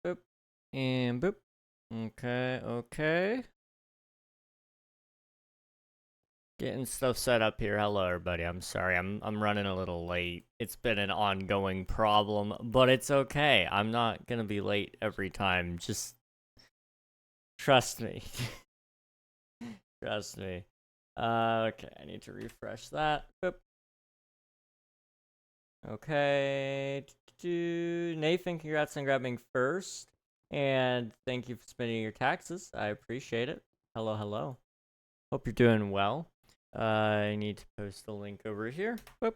boop, and boop. Okay, okay. Getting stuff set up here. Hello, everybody. I'm sorry. I'm running a little late. It's been an ongoing problem, but it's okay. I'm not gonna be late every time. Just trust me. Trust me. Okay, I need to refresh that. Boop. Okay. Nathan, congrats on grabbing first. And thank you for spending your taxes. I appreciate it. Hello, hello. Hope you're doing well. I need to post the link over here. Boop.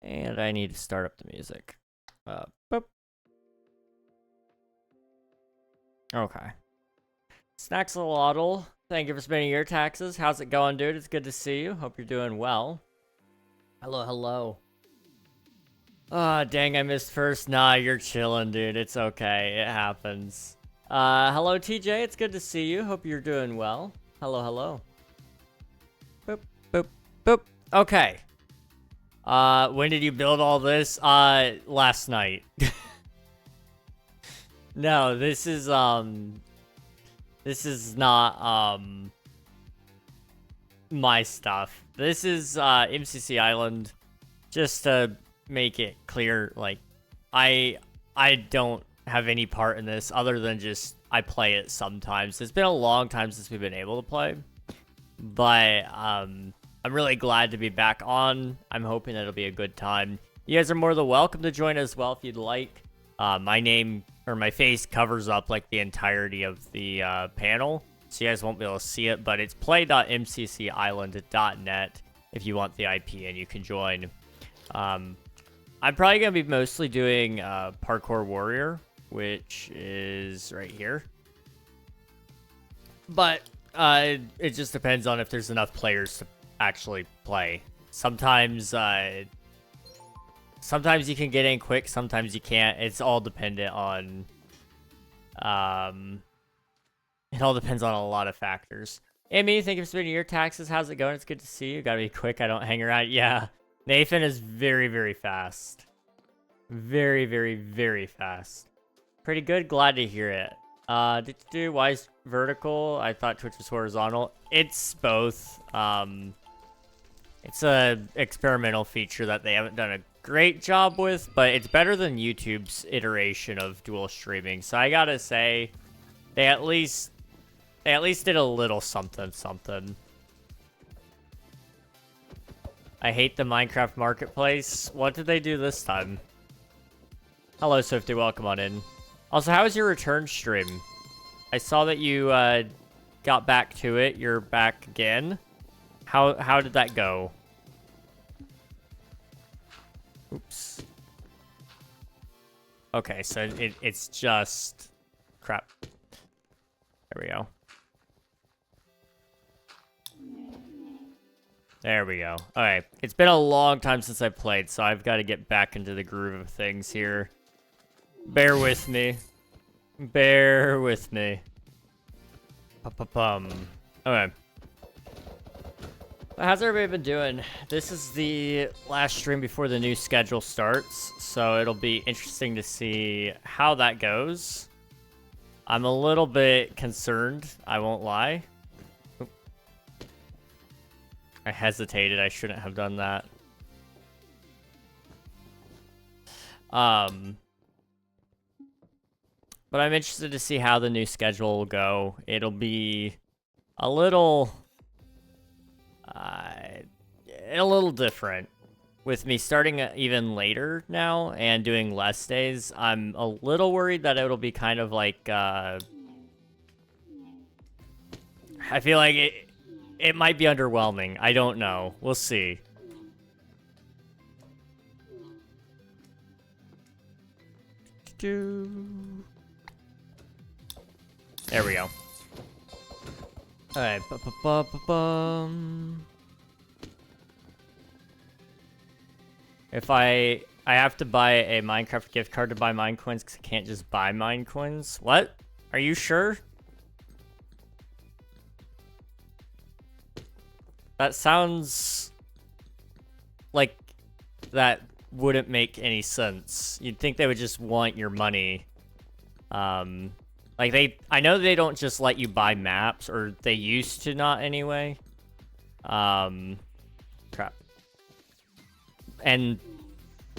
And I need to start up the music. Boop. Okay. Snaxalotl, thank you for spending your taxes. How's it going, dude? It's good to see you. Hope you're doing well. Hello, hello. Ah, dang, I missed first. Nah, you're chilling, dude. It's okay. It happens. Hello, TJ. It's good to see you. Hope you're doing well. Hello, hello. Boop, boop, boop. Okay. When did you build all this? Last night. No, this is not, my stuff. This is, MCC Island. Just to make it clear, like, I don't have any part in this other than just, I play it sometimes. It's been a long time since we've been able to play. But, I'm really glad to be back on. I'm hoping it'll be a good time. You guys are more than welcome to join as well if you'd like. My name, or my face, covers up, like, the entirety of the, panel. So you guys won't be able to see it, but it's play.mccisland.net if you want the IP and you can join. I'm probably going to be mostly doing, Parkour Warrior, which is right here. But, it just depends on if there's enough players to actually play. Sometimes, sometimes you can get in quick, sometimes you can't. It's all dependent on, it all depends on a lot of factors. Amy, thank you for spending your taxes. How's it going? It's good to see you. Gotta be quick. I don't hang around. Yeah, Nathan is very, very fast. Very, very, very fast. Pretty good. Glad to hear it. Why is vertical? I thought Twitch was horizontal. It's both. It's a experimental feature that they haven't done a great job with, but it's better than YouTube's iteration of dual streaming. So I gotta say, they at least did a little something. I hate the Minecraft Marketplace. What did they do this time? Hello, Swifty. Welcome on in. Also, how was your return stream? I saw that you got back to it. You're back again. How did that go? Oops. Okay, so it's just crap. There we go. There we go. Alright, it's been a long time since I played, so I've got to get back into the groove of things here. Bear with me. Bear with me. Okay. How's everybody been doing? This is the last stream before the new schedule starts, so it'll be interesting to see how that goes. I'm a little bit concerned, I won't lie. Oop. I hesitated, I shouldn't have done that. But I'm interested to see how the new schedule will go. It'll be a little different. With me starting even later now and doing less days, I'm a little worried that it'll be kind of like, I feel like it might be underwhelming. I don't know. We'll see. There we go. Alright, If I have to buy a Minecraft gift card to buy mine coins because I can't just buy mine coins. What? Are you sure? That sounds like that wouldn't make any sense. You'd think they would just want your money. Like I know they don't just let you buy maps, or they used to not anyway. Crap. And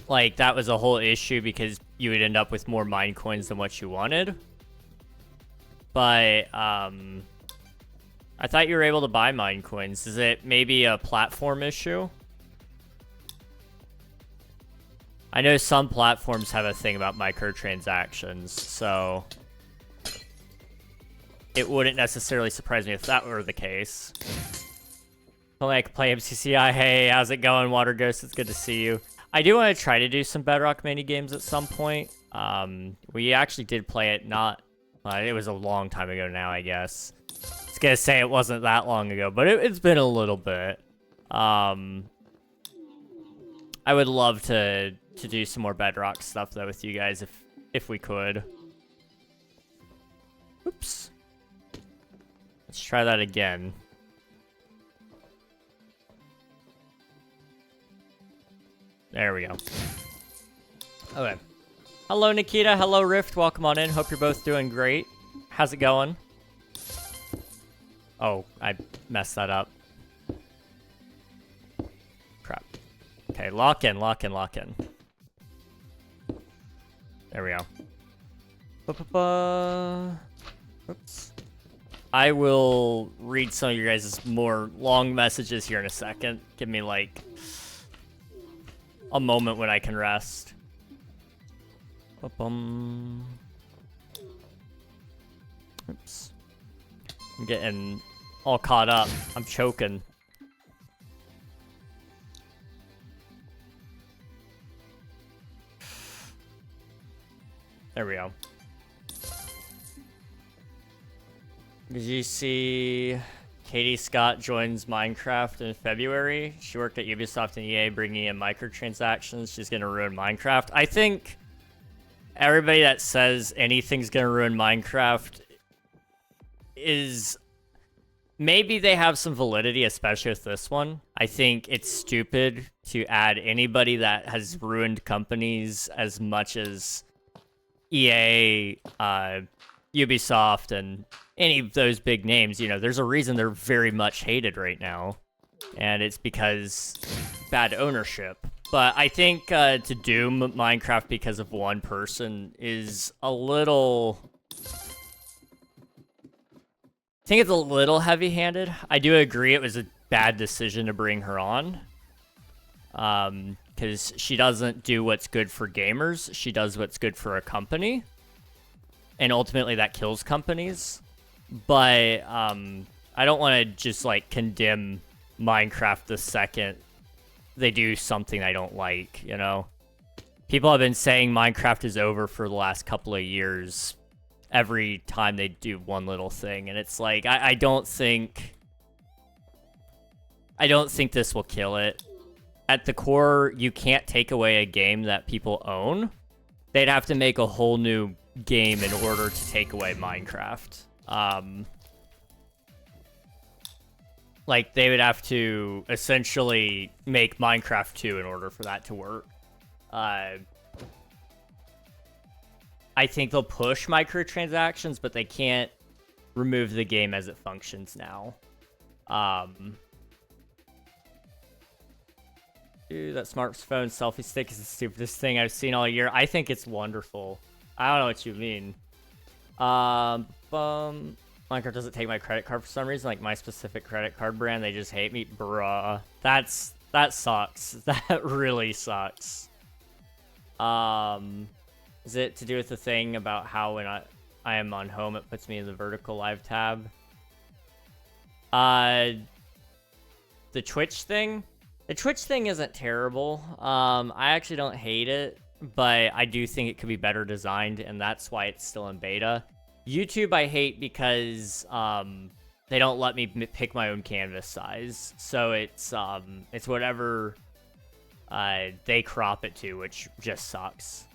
like that was a whole issue because you would end up with more mine coins than what you wanted. But I thought you were able to buy mine coins. Is it maybe a platform issue? I know some platforms have a thing about microtransactions, so it wouldn't necessarily surprise me if that were the case. Like, play MCCI. Hey, how's it going, Water Ghost? It's good to see you. I do want to try to do some Bedrock mini games at some point. We actually did play it it was a long time ago now, I guess. I was gonna say it wasn't that long ago, but it's been a little bit. I would love to do some more Bedrock stuff though with you guys if we could. Oops. Let's try that again. There we go. Okay. Hello, Nikita. Hello, Rift. Welcome on in. Hope you're both doing great. How's it going? Oh, I messed that up. Crap. Okay, lock in, lock in, lock in. There we go. Oops. I will read some of your guys' more long messages here in a second. Give me, like, a moment when I can rest. Oops. I'm getting all caught up. I'm choking. There we go. Did you see Katie Scott joins Minecraft in February? She worked at Ubisoft and EA bringing in microtransactions. She's going to ruin Minecraft. I think everybody that says anything's going to ruin Minecraft is... Maybe they have some validity, especially with this one. I think it's stupid to add anybody that has ruined companies as much as EA, Ubisoft, and any of those big names. You know, there's a reason they're very much hated right now, and it's because bad ownership. But I think to doom Minecraft because of one person is a little... I think it's a little heavy-handed. I do agree it was a bad decision to bring her on. Because she doesn't do what's good for gamers. She does what's good for a company. And ultimately that kills companies. But I don't want to just, like, condemn Minecraft the second they do something I don't like, you know? People have been saying Minecraft is over for the last couple of years every time they do one little thing. And it's like, I don't think this will kill it. At the core, you can't take away a game that people own. They'd have to make a whole new game in order to take away Minecraft. Like, they would have to essentially make Minecraft 2 in order for that to work. I think they'll push microtransactions, but they can't remove the game as it functions now. Dude, that smartphone selfie stick is the stupidest thing I've seen all year. I think it's wonderful. I don't know what you mean. Minecraft doesn't take my credit card for some reason, like my specific credit card brand. They just hate me. Bruh. That sucks. That really sucks. Is it to do with the thing about how when I am on home, it puts me in the vertical live tab? The Twitch thing? The Twitch thing isn't terrible. I actually don't hate it, but I do think it could be better designed, and that's why it's still in beta. YouTube I hate because they don't let me pick my own canvas size, so it's whatever they crop it to, which just sucks.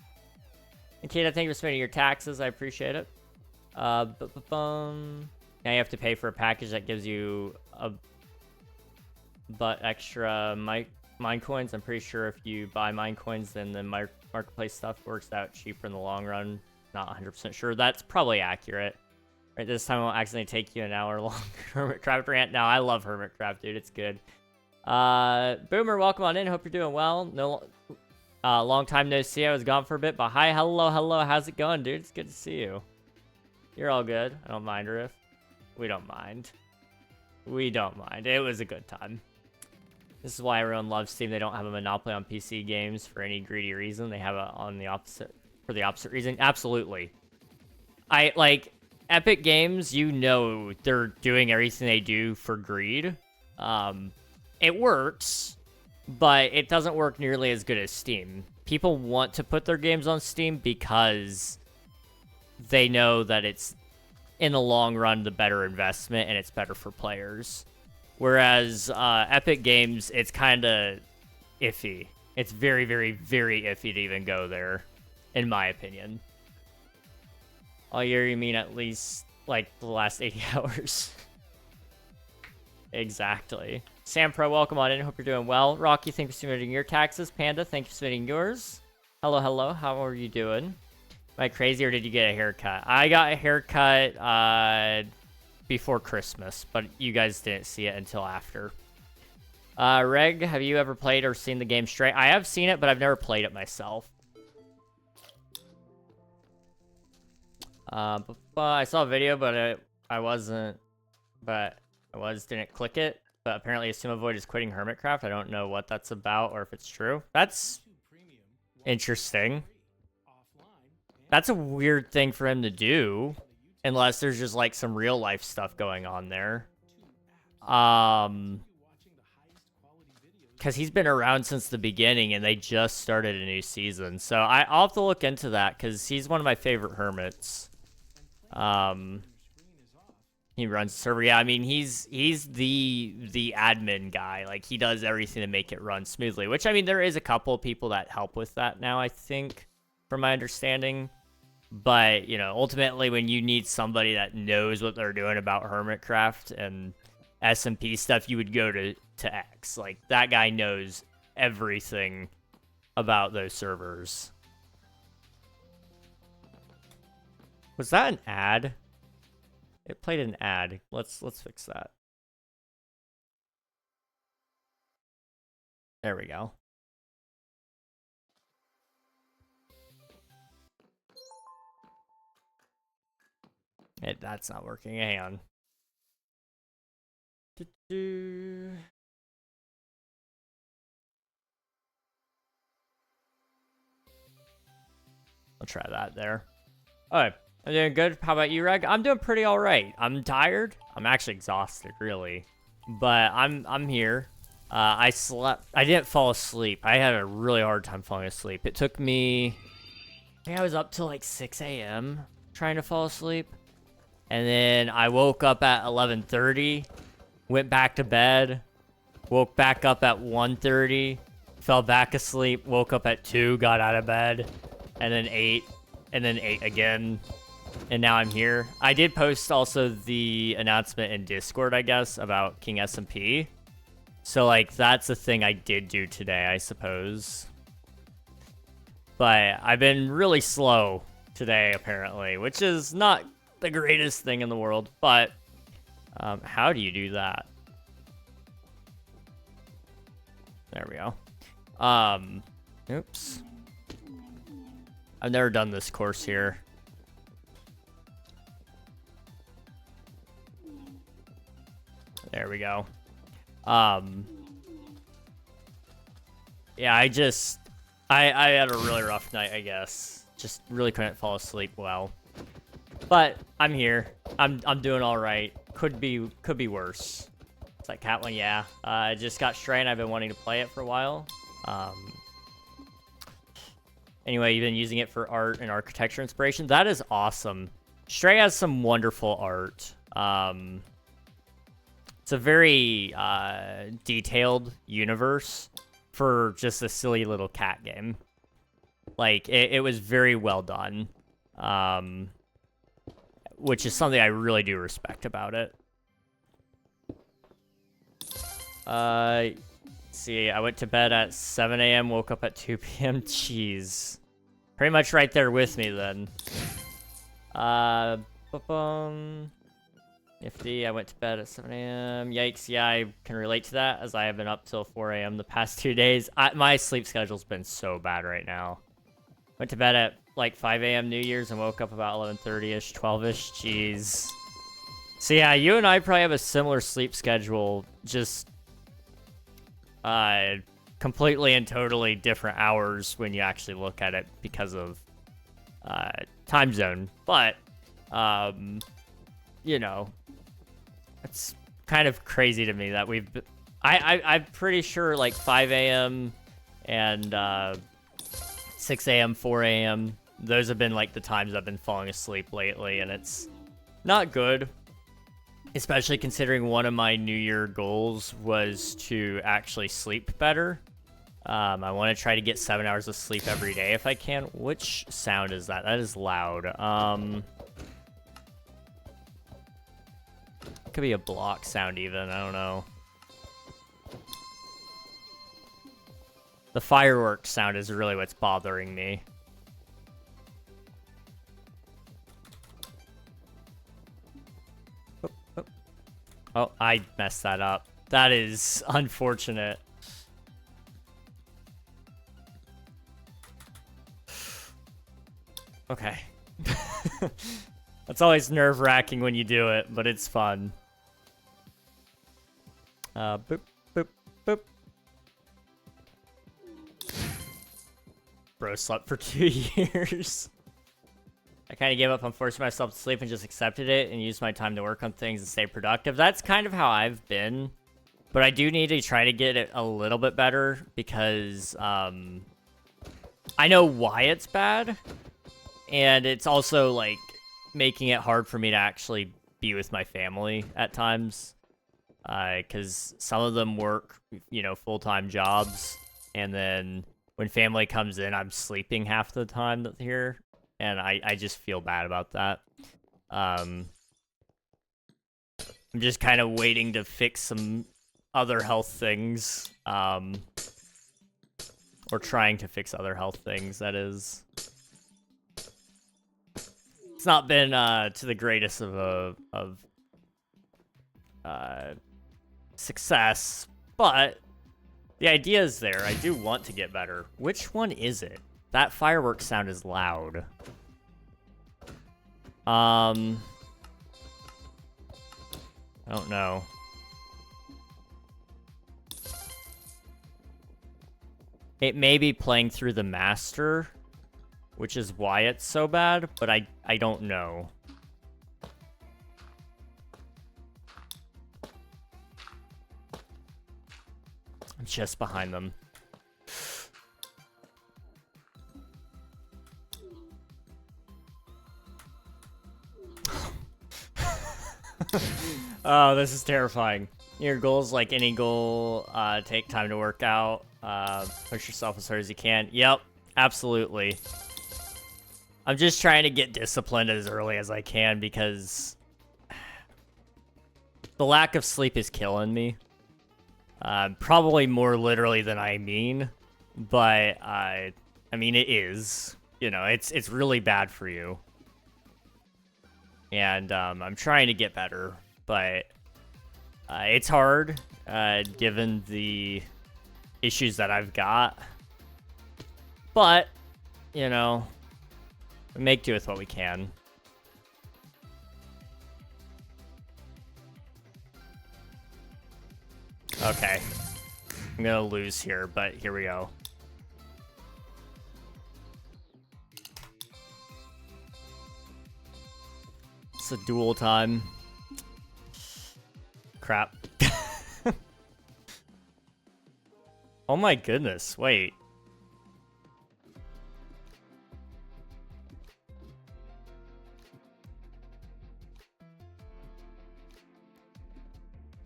And Kate, thank you for spending your taxes. I appreciate it. Now you have to pay for a package that gives you a extra mine coins. I'm pretty sure if you buy mine coins, then the marketplace stuff works out cheaper in the long run. not 100% sure. That's probably accurate. Right, this time I won't accidentally take you an hour long Hermitcraft rant. No, I love Hermitcraft, dude. It's good. Boomer, welcome on in. Hope you're doing well. No, long time no see. I was gone for a bit, but hi, hello. How's it going, dude? It's good to see you. You're all good. I don't mind, Riff. We don't mind. We don't mind. It was a good time. This is why everyone loves Steam. They don't have a monopoly on PC games for any greedy reason. They have it on the opposite, for the opposite reason. Absolutely. I like Epic Games, you know they're doing everything they do for greed. It works, but it doesn't work nearly as good as Steam. People want to put their games on Steam because they know that it's, in the long run, the better investment and it's better for players. Whereas Epic Games, it's kind of iffy. It's very, very, very iffy to even go there, in my opinion. All year, you mean at least, like, the last 80 hours. Exactly. Sam Pro, welcome on in. Hope you're doing well. Rocky, thank you for submitting your taxes. Panda, thank you for submitting yours. Hello. How are you doing? Am I crazy or did you get a haircut? I got a haircut before Christmas, but you guys didn't see it until after. Reg, have you ever played or seen the game Stray? I have seen it, but I've never played it myself. I saw a video, but didn't click it. But apparently Assume is quitting Hermitcraft. I don't know what that's about or if it's true. That's interesting. That's a weird thing for him to do, unless there's just like some real life stuff going on there. Because he's been around since the beginning and they just started a new season. So I'll have to look into that because he's one of my favorite hermits. He runs the server. Yeah, I mean, he's the admin guy. Like, he does everything to make it run smoothly, which, I mean, there is a couple of people that help with that now, I think, from my understanding. But, you know, ultimately, when you need somebody that knows what they're doing about Hermitcraft and SMP stuff, you would go to X. Like, that guy knows everything about those servers. Was that an ad? It played an ad. Let's fix that. There we go. That's not working. Hang on. I'll try that there. Alright. I'm doing good. How about you, Reg? I'm doing pretty alright. I'm tired. I'm actually exhausted, really. But I'm here. I slept. I didn't fall asleep. I had a really hard time falling asleep. It took me... I think I was up till like 6 a.m. trying to fall asleep. And then I woke up at 11:30. Went back to bed. Woke back up at 1:30. Fell back asleep. Woke up at 2. Got out of bed. And then 8. And then 8 again. And now I'm here. I did post also the announcement in Discord, I guess, about King SMP. So, like, that's a thing I did do today, I suppose. But I've been really slow today, apparently, which is not the greatest thing in the world. But how do you do that? There we go. Oops. I've never done this course here. There we go. Yeah, I had a really rough night, I guess. Just really couldn't fall asleep well. But I'm here. I'm doing all right. Could be worse. It's like Cat one, yeah. I just got Stray and I've been wanting to play it for a while. Anyway, you've been using it for art and architecture inspiration. That is awesome. Stray has some wonderful art. It's a very detailed universe for just a silly little cat game. Like, it was very well done. Which is something I really do respect about it. Let's see, I went to bed at 7 a.m., woke up at 2 p.m. Jeez. Pretty much right there with me, then. Nifty, I went to bed at 7 a.m. Yikes, yeah, I can relate to that, as I have been up till 4 a.m. the past 2 days. My sleep schedule's been so bad right now. Went to bed at, like, 5 a.m. New Year's and woke up about 11:30-ish, 12-ish. Jeez. So, yeah, you and I probably have a similar sleep schedule, just completely and totally different hours when you actually look at it because of time zone. But, you know, it's kind of crazy to me that I'm pretty sure like 5 a.m. and 6 a.m., 4 a.m. Those have been like the times I've been falling asleep lately, and it's not good. Especially considering one of my New Year goals was to actually sleep better. I want to try to get 7 hours of sleep every day if I can. Which sound is that? That is loud. Could be a block sound even. I don't know. The fireworks sound is really what's bothering me. Oh, I messed that up. That is unfortunate. Okay. That's always nerve-wracking when you do it, but it's fun. Boop, boop, boop. Bro slept for 2 years. I kind of gave up on forcing myself to sleep and just accepted it and used my time to work on things and stay productive. That's kind of how I've been. But I do need to try to get it a little bit better because I know why it's bad. And it's also, like, making it hard for me to actually be with my family at times. Because some of them work, you know, full-time jobs. And then when family comes in, I'm sleeping half the time that they're here. And I just feel bad about that. I'm just kind of waiting to fix some other health things. Or trying to fix other health things, that is. It's not been to the greatest of success, but the idea is there. I do want to get better. Which one is it? That fireworks sound is loud. I don't know. It may be playing through the master, which is why it's so bad, but I don't know. I'm just behind them. Oh, this is terrifying. Your goals, like any goal, take time to work out, push yourself as hard as you can. Yep, absolutely. I'm just trying to get disciplined as early as I can because the lack of sleep is killing me. Probably more literally than I mean, but I mean it is. You know, it's really bad for you. And I'm trying to get better, but it's hard given the issues that I've got. But, you know, we make do with what we can. Okay. I'm gonna lose here, but here we go. It's a duel time. Crap. Oh my goodness, wait.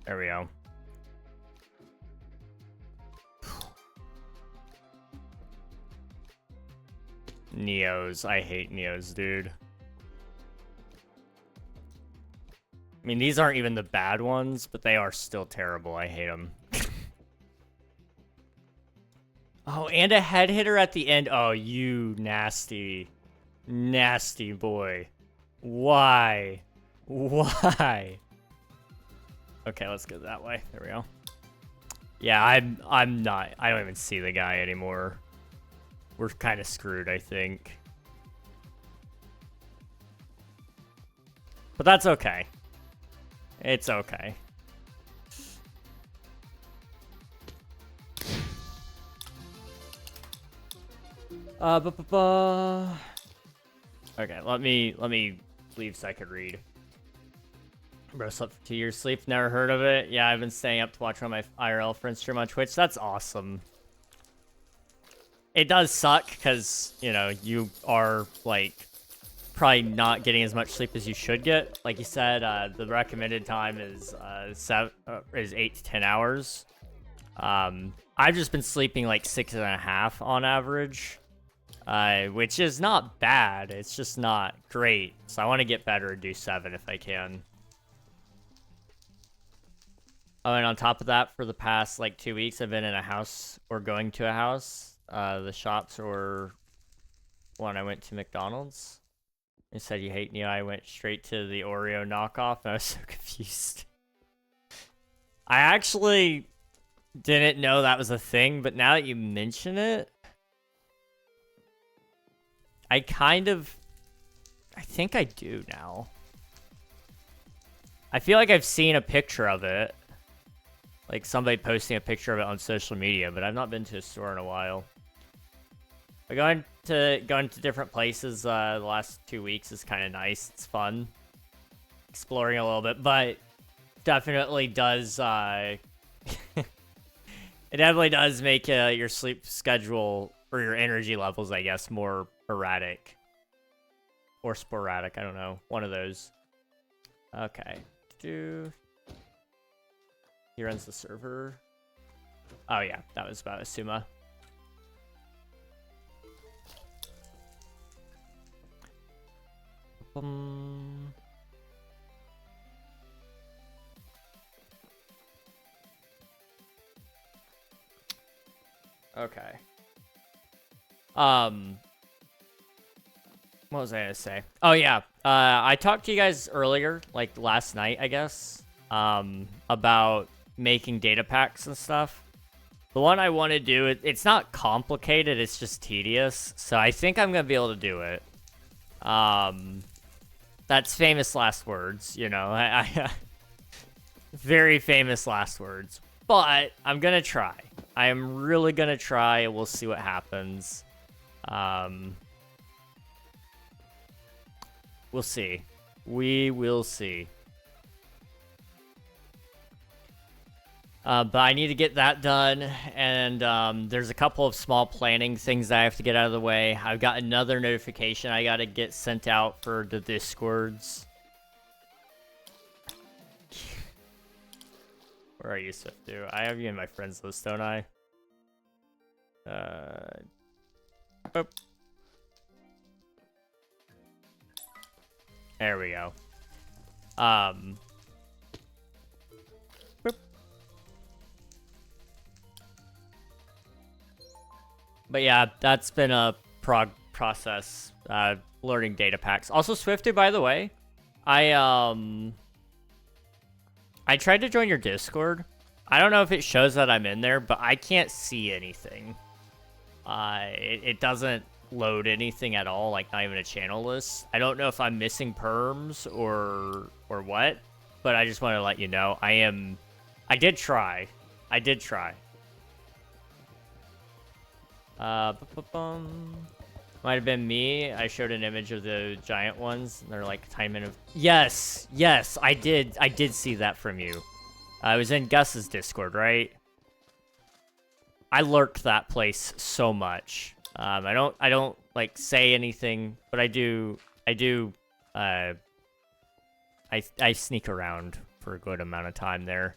There we go. Neos. I hate Neos, dude. I mean, these aren't even the bad ones, but they are still terrible. I hate them. Oh, and a head hitter at the end. Oh, you nasty, nasty boy. Why? Why? Okay, let's go that way. There we go. Yeah, I'm not. I don't even see the guy anymore. We're kind of screwed, I think. But that's okay. It's okay. Okay, let me leave so I could read. Bro slept for 2 years sleep, never heard of it. Yeah, I've been staying up to watch one of my IRL friends stream on Twitch. That's awesome. It does suck because, you know, you are, like, probably not getting as much sleep as you should get. Like you said, the recommended time is 8 to 10 hours. I've just been sleeping like 6.5 on average, which is not bad. It's just not great. So I want to get better and do 7 if I can. Oh, and on top of that, for the past like 2 weeks, I've been in a house or going to a house. The shops were when I went to McDonald's. You said you hate Neo. I went straight to the Oreo knockoff, and I was so confused. I actually didn't know that was a thing, but now that you mention it, I think I do now. I feel like I've seen a picture of it. Like somebody posting a picture of it on social media, but I've not been to a store in a while. But going to different places the last 2 weeks is kind of nice. It's fun. Exploring a little bit, but definitely does it definitely does make your sleep schedule or your energy levels, I guess, more erratic. Or sporadic, I don't know. One of those. Okay. He runs the server. Oh yeah, that was about Asuma. Okay. What was I gonna say? Oh yeah, I talked to you guys earlier, like last night, I guess, about making data packs and stuff. The one I want to do, it's not complicated, it's just tedious, so I think I'm gonna be able to do it. That's famous last words, you know, I very famous last words, but I'm gonna try. I am really gonna try. We'll see what happens. We'll see. We will see. But I need to get that done, and there's a couple of small planning things that I have to get out of the way. I've got another notification I gotta get sent out for the Discords. Where are you, Swiftu? I have you in my friends list, don't I? Boop. There we go. Boop. But yeah, that's been a process, learning data packs. Also, Swifty, by the way, I tried to join your Discord. I don't know if it shows that I'm in there, but I can't see anything. It doesn't load anything at all, like not even a channel list. I don't know if I'm missing perms or what, but I just want to let you know I did try. Might have been me. I showed an image of the giant ones, and they're like tiny minute. Yes, I did see that from you. I was in Gus's Discord, right? I lurked that place so much. I don't like say anything, but I sneak around for a good amount of time there.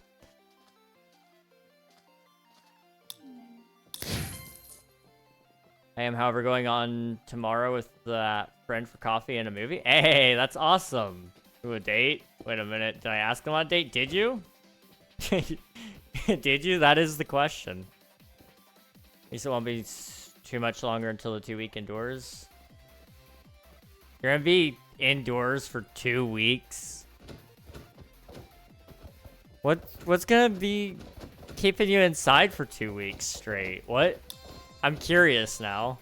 I am, however, going on tomorrow with that friend for coffee and a movie. Hey, that's awesome. Ooh, a date? Wait a minute. Did I ask him on a date? Did you? Did you? That is the question. You said it won't be too much longer until the 2 week indoors. You're gonna be indoors for 2 weeks? What's gonna be keeping you inside for 2 weeks straight? What? I'm curious now.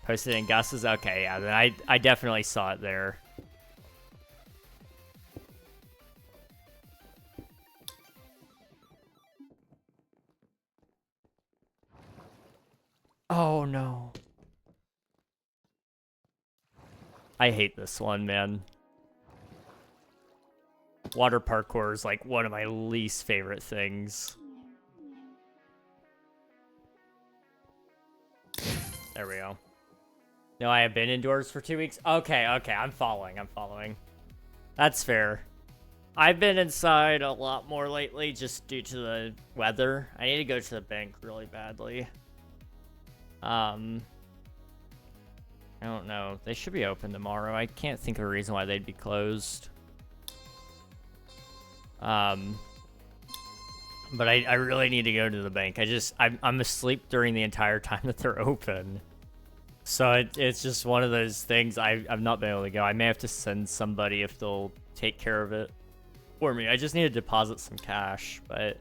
Posted in Gus's? Okay, yeah, then I definitely saw it there. Oh no. I hate this one, man. Water parkour is like one of my least favorite things. There we go. No, I have been indoors for 2 weeks. Okay, I'm following. That's fair. I've been inside a lot more lately just due to the weather. I need to go to the bank really badly. I don't know. They should be open tomorrow. I can't think of a reason why they'd be closed. But I really need to go to the bank. I'm asleep during the entire time that they're open. So it's just one of those things I've not been able to go. I may have to send somebody if they'll take care of it for me. I just need to deposit some cash, but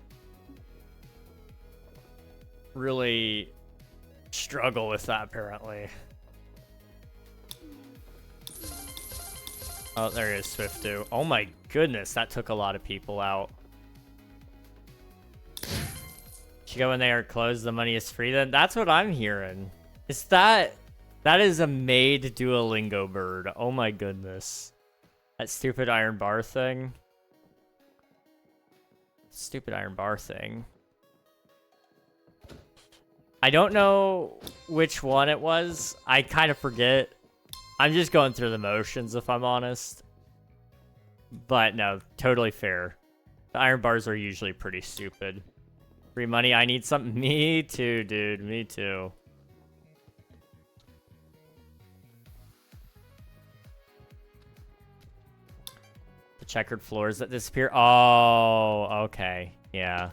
really struggle with that apparently. Oh, there is Swiftu. Oh my goodness, that took a lot of people out. Should go when they are closed, the money is free then? That's what I'm hearing. Is that is a made Duolingo bird. Oh my goodness. That stupid iron bar thing. Stupid iron bar thing. I don't know which one it was. I kind of forget. I'm just going through the motions if I'm honest. But no, totally fair. The iron bars are usually pretty stupid. Free money, I need something. Me too, dude. Me too. The checkered floors that disappear. Oh, okay. Yeah.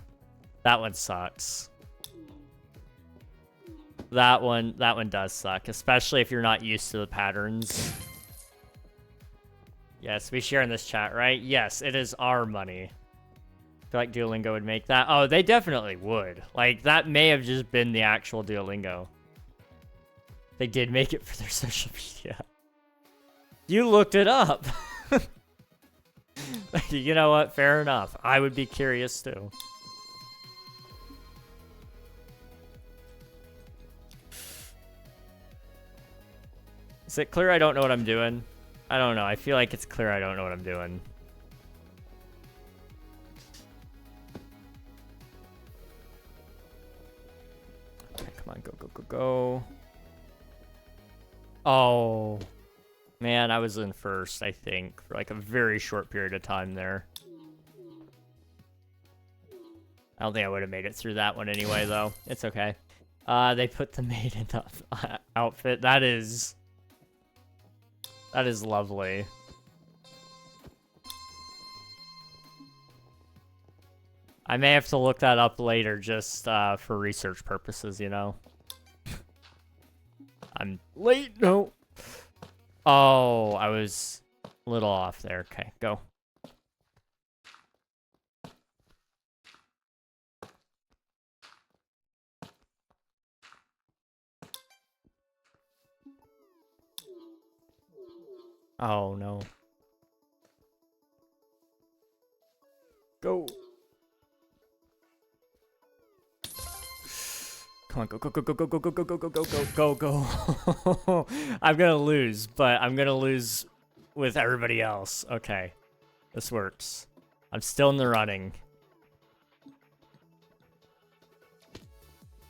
That one sucks. That one does suck, especially if you're not used to the patterns. Yes, we share in this chat, right? Yes, it is our money. I feel like Duolingo would make that. Oh, they definitely would. Like, that may have just been the actual Duolingo. They did make it for their social media. You looked it up. You know what? Fair enough. I would be curious too. Is it clear I don't know what I'm doing? I don't know. I feel like it's clear I don't know what I'm doing. Okay, come on. Go, go, go, go. Oh. Man, I was in first, I think, for like a very short period of time there. I don't think I would have made it through that one anyway, though. It's okay. They put the maiden outfit. That is lovely. I may have to look that up later just for research purposes, you know? I'm late. No. Oh, I was a little off there. Okay, go. Oh, no. Go. Come on, go, go, go, go, go, go, go, go, go, go, go, go, go, go. I'm gonna lose, but I'm gonna lose with everybody else. Okay. This works. I'm still in the running.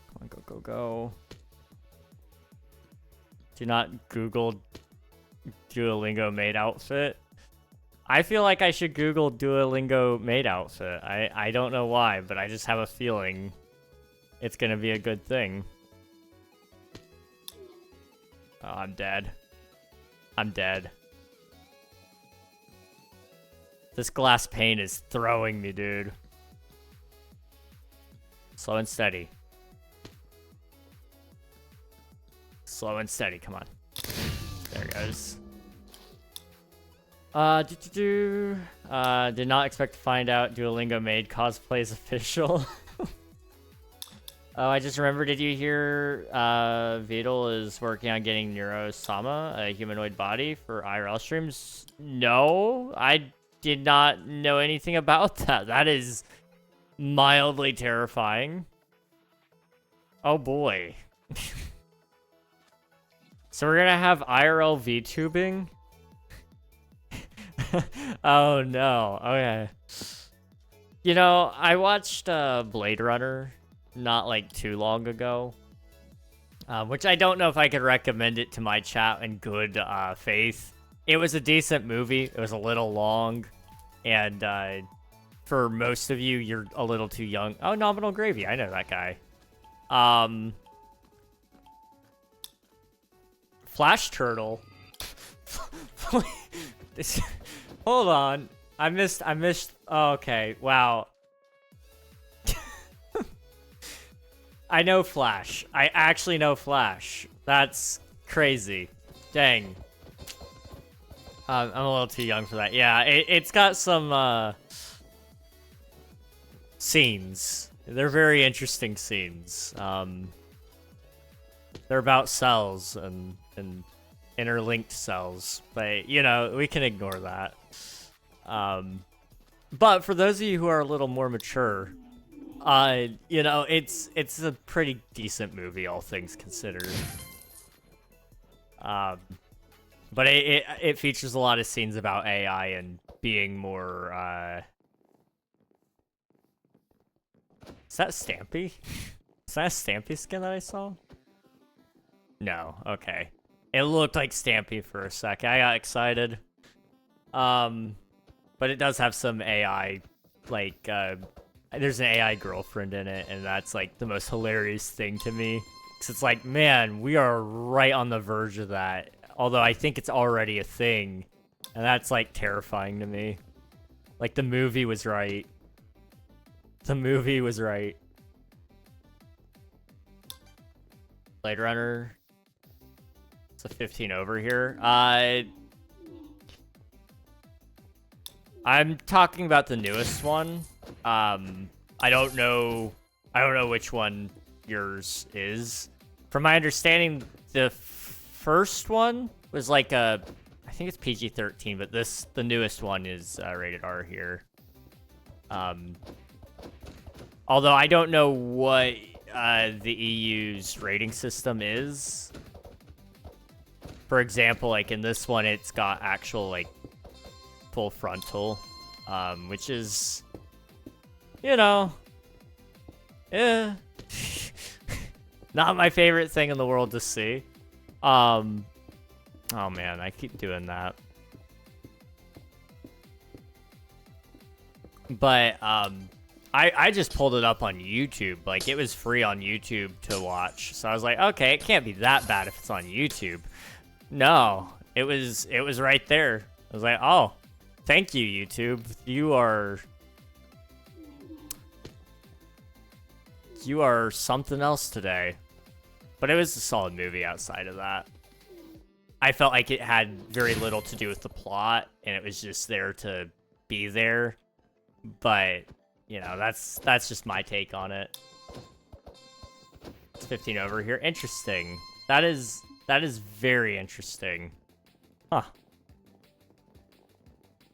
Come on, go, go, go. Do not Google Duolingo maid outfit. I feel like I should Google Duolingo maid outfit. I don't know why, but I just have a feeling it's gonna be a good thing. Oh, I'm dead. I'm dead. This glass pane is throwing me, dude. Slow and steady. Slow and steady, come on. There it goes. Did not expect to find out Duolingo made cosplays official. Oh, I just remembered, did you hear Vidal is working on getting Neuro-sama, a humanoid body, for IRL streams? No, I did not know anything about that. That is mildly terrifying. Oh boy. So we're gonna have IRL VTubing? Oh no, okay. You know, I watched Blade Runner not like too long ago, which I don't know if I could recommend it to my chat in good faith. It was a decent movie. It was a little long, and for most of you, you're a little too young. Oh, Nominal Gravy, I know that guy. Flash Turtle. Hold on, I missed. Oh, okay, wow. I know Flash. I actually know Flash. That's crazy. Dang. I'm a little too young for that. Yeah, it's got some scenes. They're very interesting scenes. They're about cells and interlinked cells, but you know, we can ignore that. But for those of you who are a little more mature, you know, it's a pretty decent movie, all things considered. But it features a lot of scenes about AI and being more, Is that Stampy? Is that a Stampy skin that I saw? No, okay. It looked like Stampy for a sec. I got excited. But it does have some AI, like, there's an AI girlfriend in it, and that's, like, the most hilarious thing to me. Because it's like, man, we are right on the verge of that. Although I think it's already a thing. And that's, like, terrifying to me. Like, the movie was right. The movie was right. Blade Runner. It's a 15 over here. I'm talking about the newest one. I don't know which one yours is. From my understanding, the first one was like I think it's PG-13, but the newest one is rated R here. Although I don't know what the EU's rating system is. For example, like in this one, it's got actual like full frontal, which is, you know, not my favorite thing in the world to see. Oh man, I keep doing that. But I just pulled it up on YouTube. Like, it was free on YouTube to watch. So I was like, okay, it can't be that bad if it's on YouTube. No, it was right there. I was like, oh, thank you, YouTube. You are something else today. But it was a solid movie outside of that. I felt like it had very little to do with the plot, and it was just there to be there. But, you know, that's just my take on it. It's 15 over here. Interesting. That is very interesting. Huh.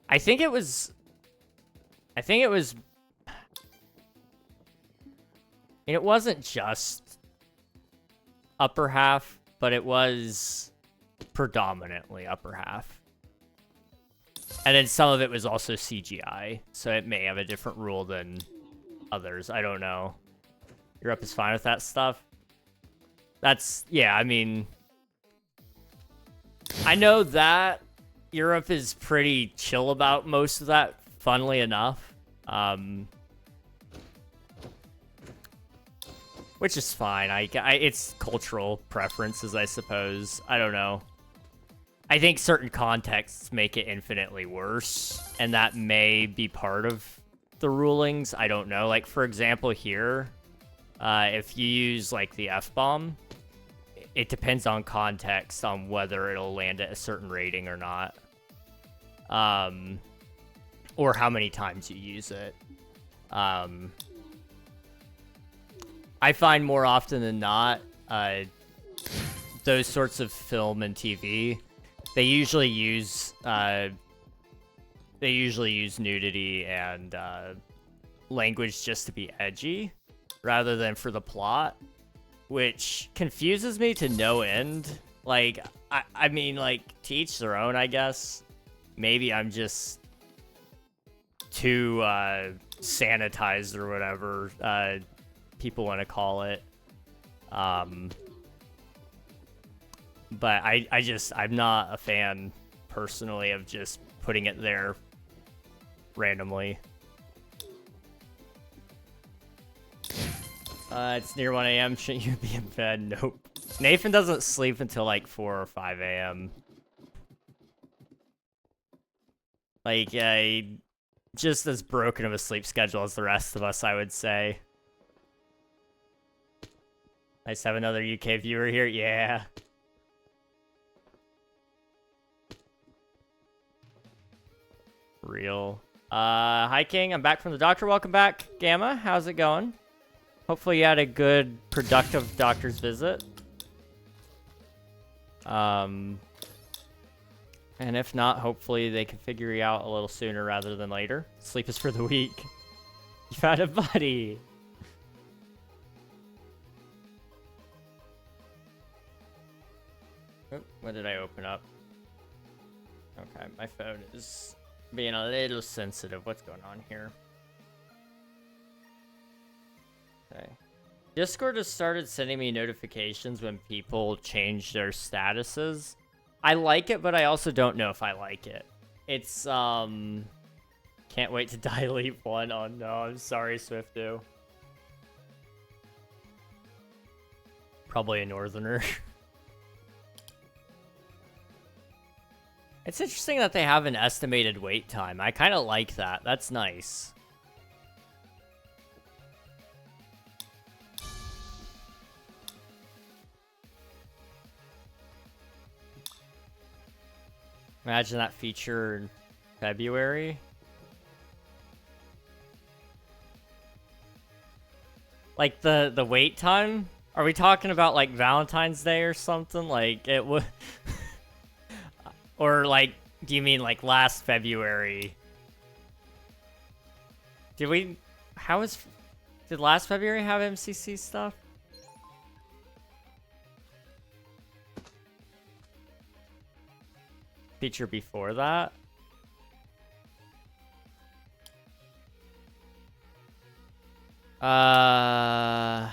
I think it was... I mean, it wasn't just upper half, but it was predominantly upper half. And then some of it was also CGI, so it may have a different rule than others. I don't know. Europe is fine with that stuff. That's, yeah, I mean... I know that Europe is pretty chill about most of that, funnily enough. Which is fine. It's cultural preferences, I suppose. I don't know. I think certain contexts make it infinitely worse, and that may be part of the rulings. I don't know. Like, for example, here, if you use, like, the F-bomb, it depends on context on whether it'll land at a certain rating or not. or how many times you use it. I find more often than not, those sorts of film and TV, they usually use nudity and language just to be edgy, rather than for the plot, which confuses me to no end. Like, I mean, like, to each their own, I guess. Maybe I'm just too sanitized or whatever people want to call it. But I'm not a fan, personally, of just putting it there randomly. It's near 1 a.m. Shouldn't you be in bed? Nope. Nathan doesn't sleep until like 4 or 5 a.m. Like, just as broken of a sleep schedule as the rest of us, I would say. Nice to have another UK viewer here. Yeah. Real. Hi, King. I'm back from the doctor. Welcome back, Gamma. How's it going? Hopefully you had a good, productive doctor's visit. And if not, hopefully they can figure you out a little sooner rather than later. Sleep is for the weak. You found a buddy. Oh, what did I open up? Okay, my phone is being a little sensitive. What's going on here? Okay. Discord has started sending me notifications when people change their statuses. I like it, but I also don't know if I like it. It's, can't wait to dilute one. Oh no, I'm sorry, Swiftu. Probably a northerner. It's interesting that they have an estimated wait time. I kind of like that. That's nice. Imagine that feature in February. Like the wait time? Are we talking about like Valentine's Day or something? Like it would, or like, do you mean like last February? Did last February have MCC stuff? Feature before that? Oh,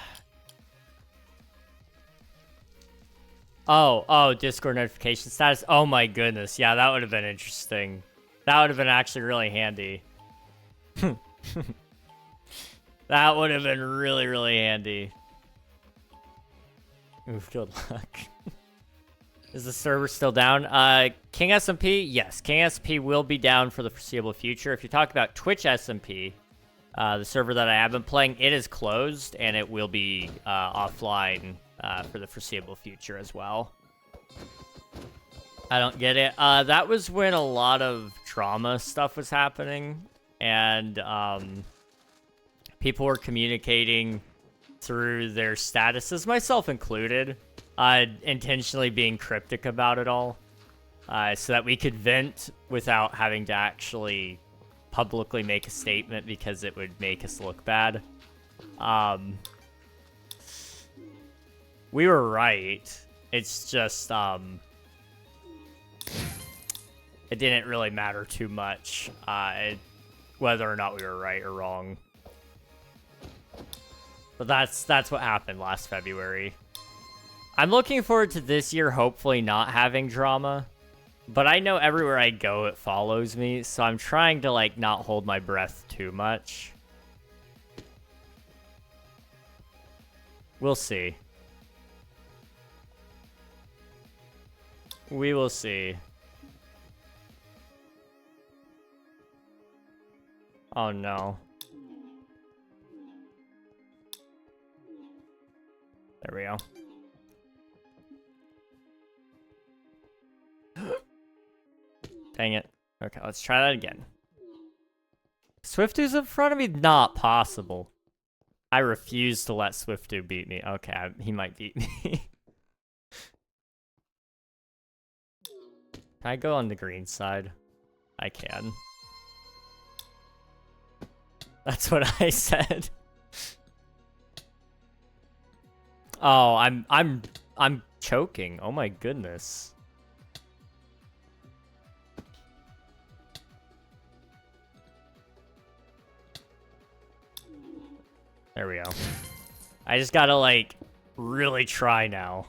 Discord notification status. Oh my goodness. Yeah, that would have been interesting. That would have been actually really handy. That would have been really, really handy. Oof, good luck. Is the server still down? King SMP? Yes, King SMP will be down for the foreseeable future. If you talk about Twitch SMP, the server that I have been playing, it is closed, and it will be offline for the foreseeable future as well. I don't get it. That was when a lot of trauma stuff was happening, and people were communicating through their statuses, myself included, intentionally being cryptic about it all, so that we could vent without having to actually publicly make a statement because it would make us look bad. We were right. It's just, it didn't really matter too much, whether or not we were right or wrong. But that's what happened last February. I'm looking forward to this year hopefully not having drama. But I know everywhere I go it follows me, so I'm trying to like not hold my breath too much. We'll see. We will see. Oh no. There we go. Dang it. Okay, let's try that again. Swiftu's in front of me? Not possible. I refuse to let Swiftu beat me. Okay, he might beat me. Can I go on the green side? I can. That's what I said. Oh, I'm choking. Oh my goodness. There we go. I just gotta, like, really try now.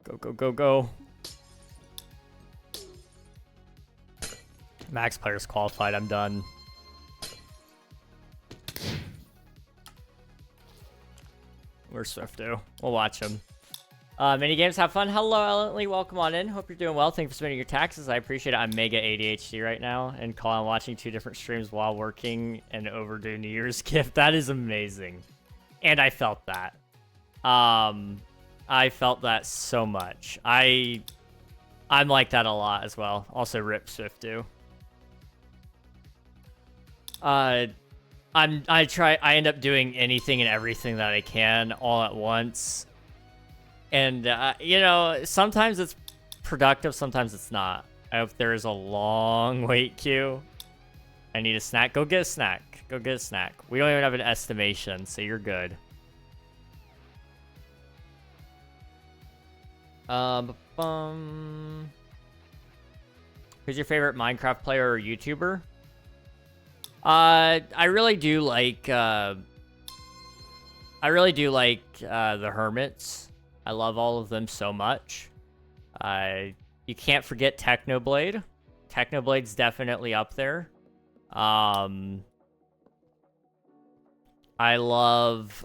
Go, go, go, go. Max players qualified. I'm done. Where's Swifto? We'll watch him. Mini games, have fun. Hello, Ellently. Welcome on in. Hope you're doing well. Thank you for submitting your taxes. I appreciate it. I'm mega ADHD right now, and I'm watching 2 different streams while working and overdue New Year's gift. That is amazing. And I felt that. I felt that so much. I'm like that a lot as well. Also, rip Swifto. I end up doing anything and everything that I can all at once. And, you know, sometimes it's productive, sometimes it's not. I hope there is a long wait queue. I need a snack. Go get a snack. Go get a snack. We don't even have an estimation, so you're good. Who's your favorite Minecraft player or YouTuber? I really do like, the Hermits. I love all of them so much. You can't forget Technoblade. Technoblade's definitely up there. I love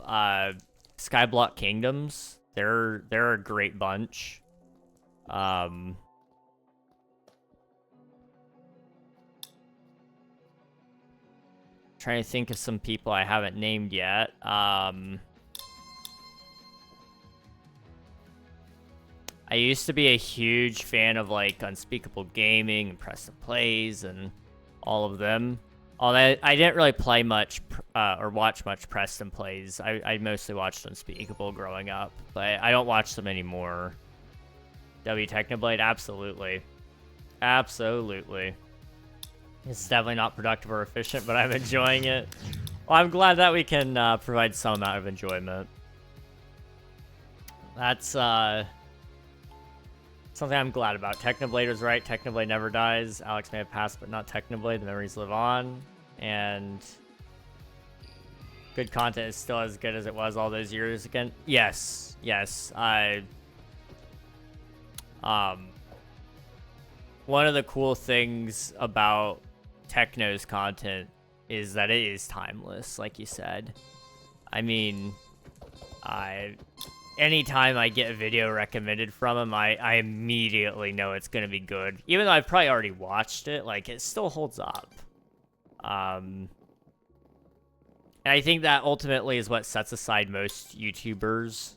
Skyblock Kingdoms. They're a great bunch. Trying to think of some people I haven't named yet. I used to be a huge fan of, like, Unspeakable Gaming and Preston Plays and all of them. Although I didn't really play much or watch much Preston Plays. I mostly watched Unspeakable growing up, but I don't watch them anymore. W Technoblade, absolutely. Absolutely. It's definitely not productive or efficient, but I'm enjoying it. Well, I'm glad that we can provide some amount of enjoyment. That's something I'm glad about. Technoblade was right. Technoblade never dies. Alex may have passed, but not Technoblade. The memories live on. And good content is still as good as it was all those years again. Yes. Yes. One of the cool things about Techno's content is that it is timeless, like you said. I mean, anytime I get a video recommended from him, I immediately know it's going to be good. Even though I've probably already watched it, like, it still holds up. And I think that ultimately is what sets aside most YouTubers,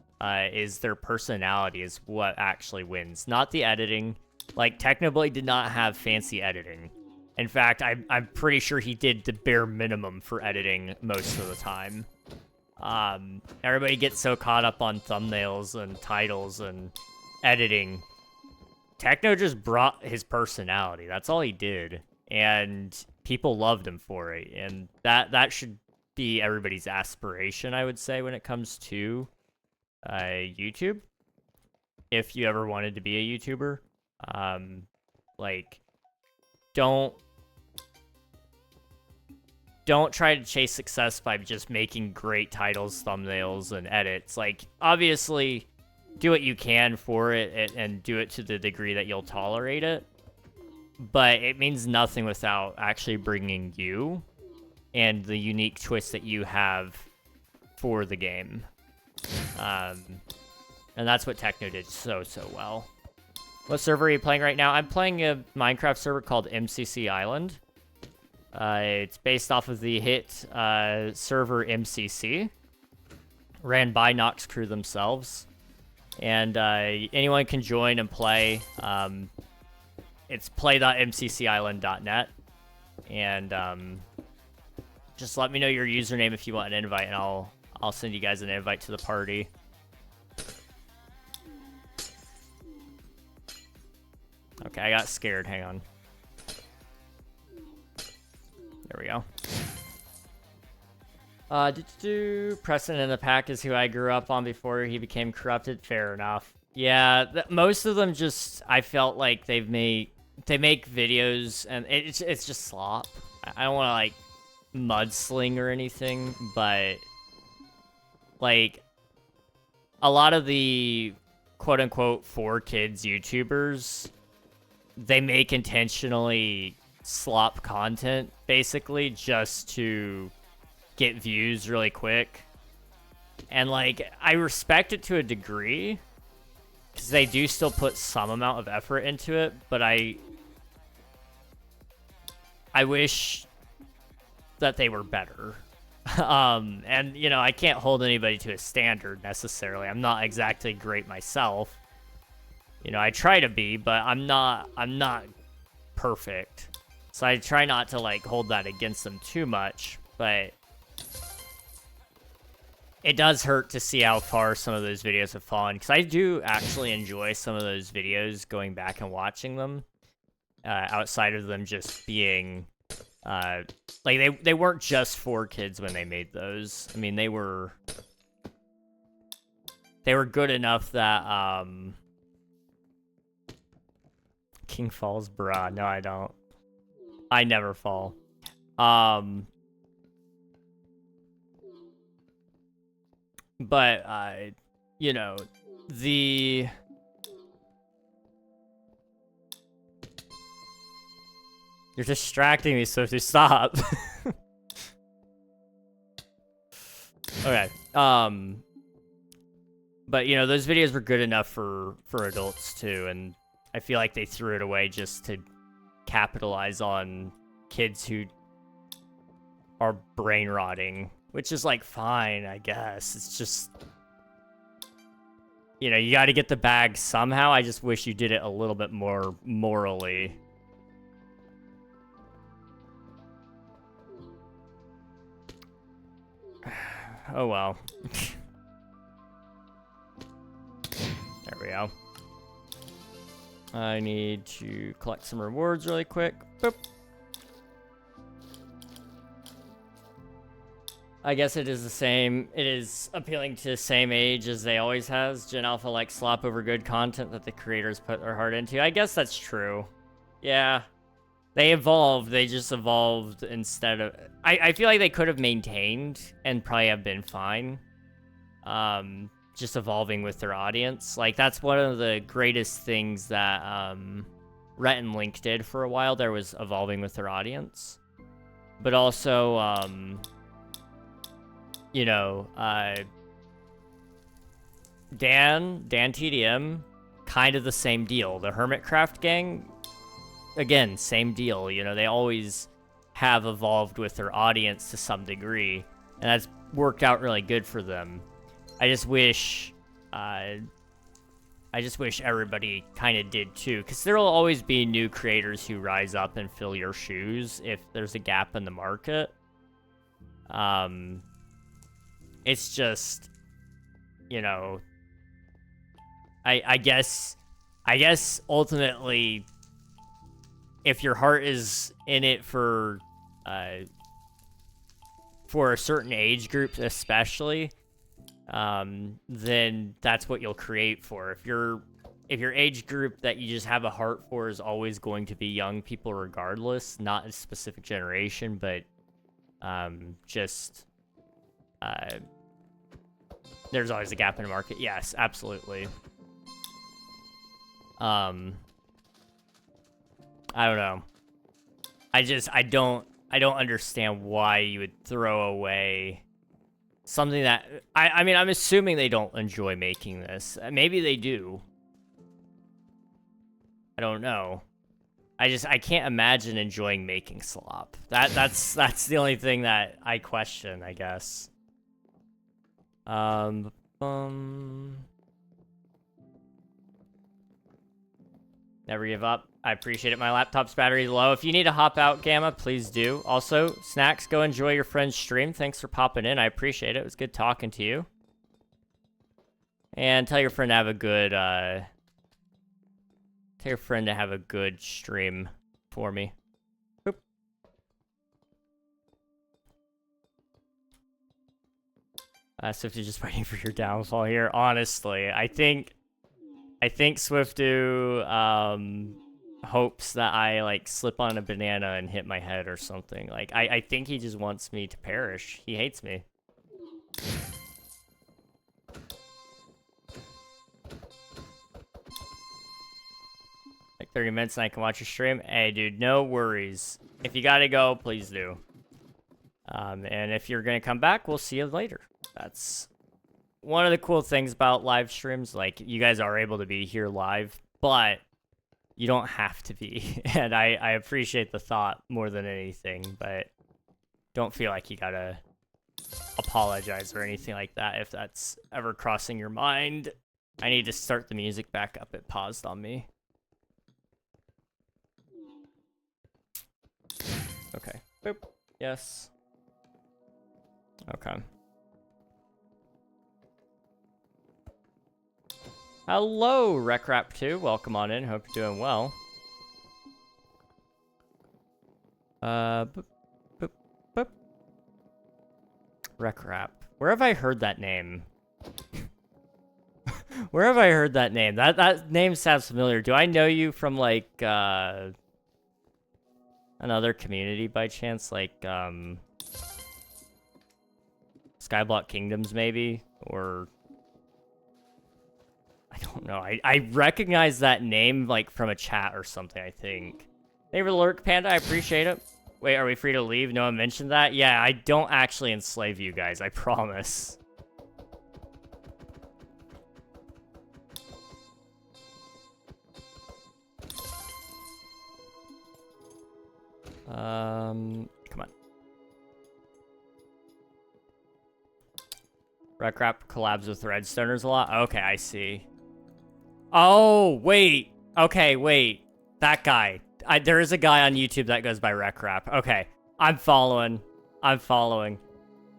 is their personality is what actually wins, not the editing. Like, Technoblade did not have fancy editing. In fact, I'm pretty sure he did the bare minimum for editing most of the time. Everybody gets so caught up on thumbnails and titles and editing. Techno just brought his personality. That's all he did. And people loved him for it. And that should be everybody's aspiration, I would say, when it comes to YouTube. If you ever wanted to be a YouTuber. Like, don't try to chase success by just making great titles, thumbnails, and edits. Like, obviously, do what you can for it and do it to the degree that you'll tolerate it. But it means nothing without actually bringing you and the unique twist that you have for the game. And that's what Techno did so well. What server are you playing right now? I'm playing a Minecraft server called MCC Island. It's based off of the hit server MCC. ran by Nox Crew themselves. And anyone can join and play. It's play.mccisland.net. And just let me know your username if you want an invite, and I'll send you guys an invite to the party. Okay, I got scared. Hang on. There we go. Preston in the Pack is who I grew up on before he became corrupted. Fair enough. Yeah, most of them just, I felt like they make videos and it's just slop. I don't want to like mudsling or anything, but like a lot of the quote unquote for kids YouTubers, they make intentionally slop content basically just to get views really quick. And like I respect it to a degree because they do still put some amount of effort into it, but I wish that they were better. And you know, I can't hold anybody to a standard necessarily. I'm not exactly great myself. You know, I try to be, but I'm not perfect. So I try not to like hold that against them too much, but it does hurt to see how far some of those videos have fallen, because I do actually enjoy some of those videos, going back and watching them, outside of them just being, like, they weren't just for kids when they made those. I mean, they were good enough that, King falls, bruh. No, I don't. I never fall. But, you know, you're distracting me, so to stop. Okay. But, you know, those videos were good enough for adults, too, and I feel like they threw it away just to capitalize on kids who are brain rotting. Which is, like, fine, I guess. It's just, you know, you gotta get the bag somehow. I just wish you did it a little bit more morally. Oh, well. There we go. I need to collect some rewards really quick. Boop. I guess it is the same. It is appealing to the same age as they always has. Gen Alpha likes slop over good content that the creators put their heart into. I guess that's true. Yeah. They evolved. They just evolved instead of... I feel like they could have maintained and probably have been fine. Just evolving with their audience. Like, that's one of the greatest things that Rhett and Link did for a while. There was evolving with their audience. But also... you know, Dan TDM, kind of the same deal. The Hermitcraft gang, again, same deal. You know, they always have evolved with their audience to some degree, and that's worked out really good for them. I just wish everybody kind of did too, because there will always be new creators who rise up and fill your shoes if there's a gap in the market. It's just, you know, I guess ultimately, if your heart is in it for a certain age group especially, then that's what you'll create for. If your age group that you just have a heart for is always going to be young people regardless, not a specific generation, but just... there's always a gap in the market. Yes, absolutely. I don't know. I don't understand why you would throw away something that... I mean, I'm assuming they don't enjoy making this. Maybe they do. I don't know. I can't imagine enjoying making slop. That's the only thing that I question, I guess. Never give up. I appreciate it. My laptop's battery is low. If you need to hop out, Gamma, please do. Also, Snacks, go enjoy your friend's stream. Thanks for popping in. I appreciate it. It was good talking to you. And tell your friend to have a good, tell your friend to have a good stream for me. Boop. Swifty just waiting for your downfall here. Honestly, I think Swiftu, hopes that I, like, slip on a banana and hit my head or something. Like, I think he just wants me to perish. He hates me. Like 30 minutes and I can watch your stream. Hey, dude, no worries. If you gotta go, please do. And if you're gonna come back, we'll see you later. That's one of the cool things about live streams. Like, you guys are able to be here live, but you don't have to be. And I appreciate the thought more than anything, but don't feel like you gotta apologize or anything like that if that's ever crossing your mind. I need to start the music back up. It paused on me. Okay. Boop. Yes. Okay. Hello, RecRap2. Welcome on in. Hope you're doing well. Boop, boop, boop. RecRap. Where have I heard that name? Where have I heard that name? That name sounds familiar. Do I know you from, like, another community by chance? Like, Skyblock Kingdoms, maybe? Or... I don't know. I recognize that name, like, from a chat or something, I think. Thank you for the lurk, Panda. I appreciate it. Wait, are we free to leave? No one mentioned that? Yeah, I don't actually enslave you guys. I promise. Come on. RecRap collabs with Redstoners a lot? Okay, I see. Oh, wait. Okay, wait. That guy. There is a guy on YouTube that goes by RecRap. Okay, I'm following. I'm following.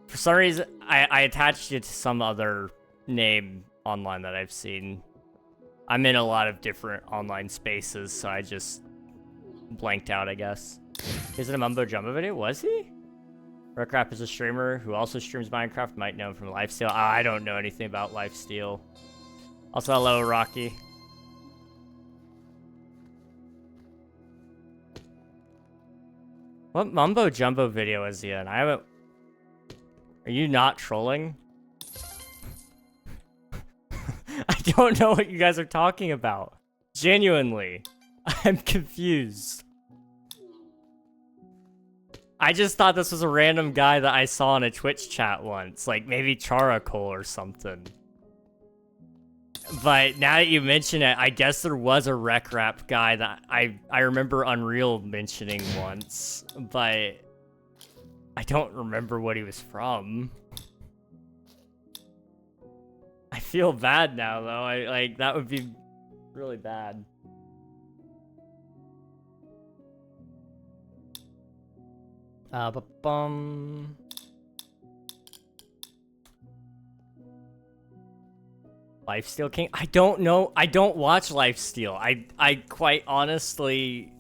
For some reason, I attached it to some other name online that I've seen. I'm in a lot of different online spaces, so I just blanked out, I guess. Is it a Mumbo Jumbo video? Was he? RecRap is a streamer who also streams Minecraft. Might know him from Lifesteal. I don't know anything about Lifesteal. Also, hello, Rocky. What Mumbo Jumbo video is he in? I haven't... Are you not trolling? I don't know what you guys are talking about. Genuinely. I'm confused. I just thought this was a random guy that I saw in a Twitch chat once. Like, maybe Characol or something. But now that you mention it, I guess there was a RecRap guy that I remember Unreal mentioning once. But I don't remember what he was from. I feel bad now, though. Like, that would be really bad. Ba-bum. Lifesteal King? I don't know. I don't watch Lifesteal. I quite honestly...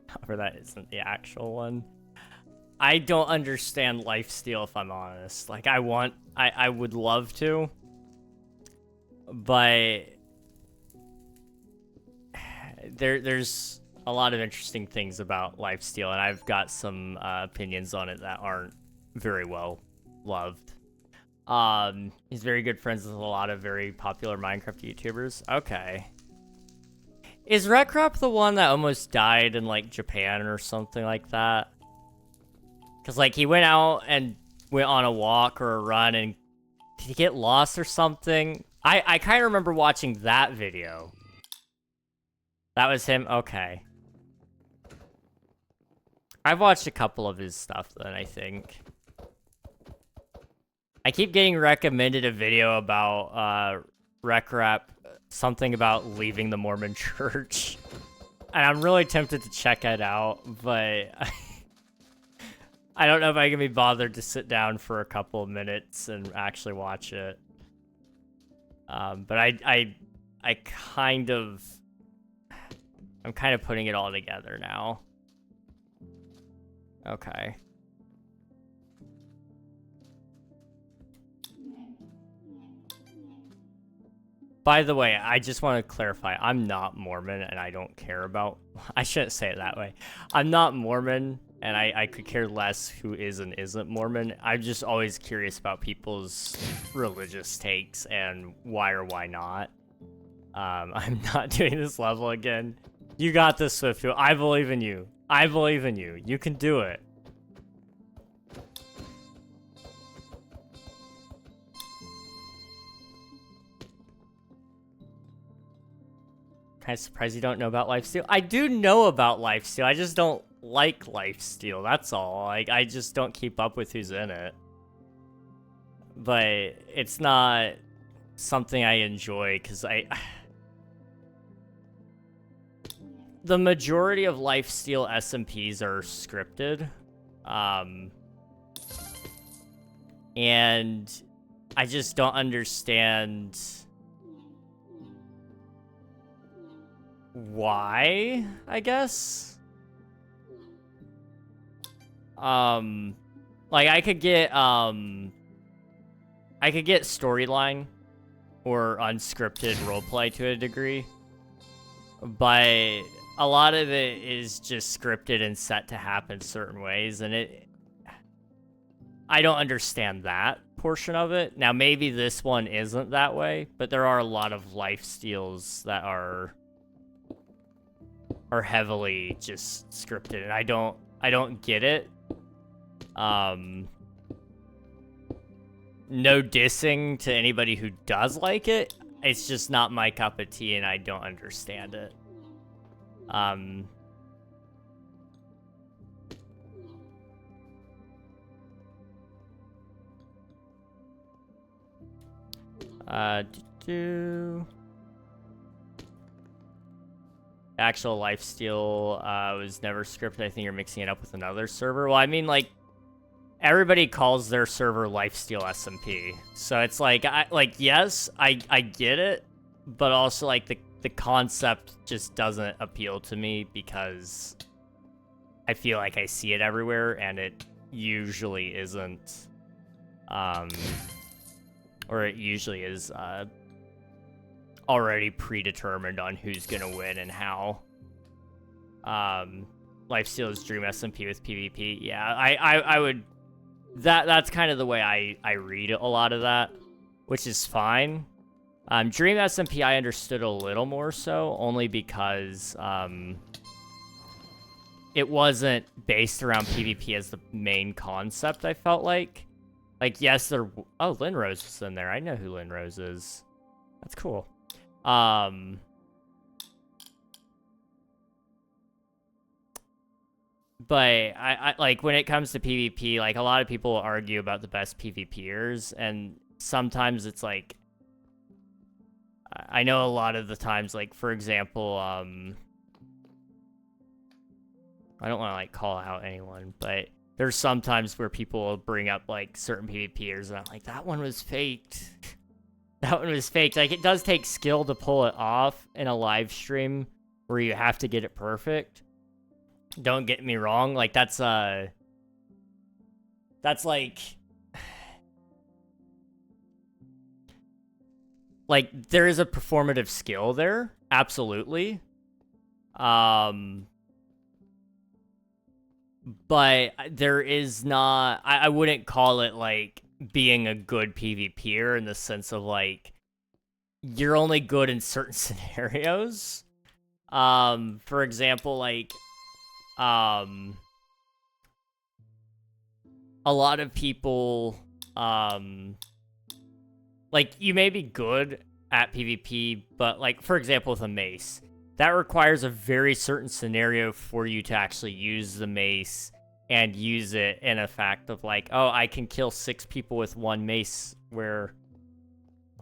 However, that isn't the actual one. I don't understand Lifesteal, if I'm honest. Like, I would love to. But... There's a lot of interesting things about Lifesteal, and I've got some opinions on it that aren't very well loved. He's very good friends with a lot of very popular Minecraft YouTubers. Okay. Is RecRap the one that almost died in, like, Japan or something like that? Because, like, he went out and went on a walk or a run, and did he get lost or something? I kind of remember watching that video. That was him? Okay. I've watched a couple of his stuff then, I think. I keep getting recommended a video about RecRap, something about leaving the Mormon church. And I'm really tempted to check it out, but I don't know if I can be bothered to sit down for a couple of minutes and actually watch it. But I'm kind of putting it all together now. Okay. By the way, I just want to clarify, I'm not Mormon and I don't care about... I shouldn't say it that way. I'm not Mormon and I could care less who is and isn't Mormon. I'm just always curious about people's religious takes and why or why not. I'm not doing this level again. You got this, Swiftfield. I believe in you. I believe in you. You can do it. Kind of surprised you don't know about lifesteal. I do know about lifesteal. I just don't like lifesteal. That's all. Like, I just don't keep up with who's in it. But it's not something I enjoy because the majority of lifesteal SMPs are scripted. And I just don't understand why, I guess. Like I could get storyline or unscripted roleplay to a degree, but a lot of it is just scripted and set to happen certain ways, and I don't understand that portion of it. Now maybe this one isn't that way, but there are a lot of lifesteals that are heavily just scripted, and I don't get it. No dissing to anybody who does like it. It's just not my cup of tea, and I don't understand it. Actual lifesteal was never scripted. I think you're mixing it up with another server. Well, I mean, like, everybody calls their server lifesteal SMP, so it's like, yes, I get it, but also like the concept just doesn't appeal to me because I feel like I see it everywhere, and it usually isn't, or it usually is already predetermined on who's gonna win and how. Lifesteal is Dream SMP with PvP. Yeah, I would. That's kind of the way I read a lot of that, which is fine. Dream SMP I understood a little more so, only because it wasn't based around PvP as the main concept, I felt like. Like, yes, there... Oh, Lynn Rose is in there. I know who Lynn Rose is. That's cool. But I like, when it comes to PvP, like, a lot of people argue about the best PvPers, and sometimes it's like... I know a lot of the times, like, for example, I don't want to, like, call out anyone, but there's some times where people will bring up, like, certain PvPers, and I'm like, that one was faked. That one was faked. Like, it does take skill to pull it off in a live stream where you have to get it perfect. Don't get me wrong. Like, that's like... Like, there is a performative skill there. Absolutely. But there is not... I wouldn't call it, like, being a good PvPer in the sense of, like, you're only good in certain scenarios. For example, like, a lot of people, like, you may be good at PvP, but, like, for example, with a mace, that requires a very certain scenario for you to actually use the mace and use it in a fact of like, oh, I can kill 6 people with 1 mace, where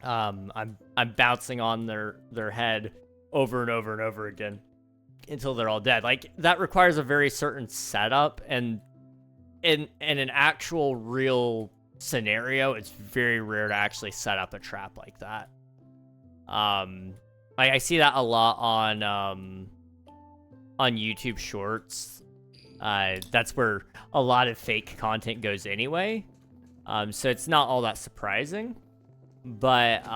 I'm bouncing on their head over and over and over again until they're all dead. Like, that requires a very certain setup, and in an actual real scenario, it's very rare to actually set up a trap like that. I see that a lot on YouTube Shorts. That's where a lot of fake content goes anyway. So it's not all that surprising, but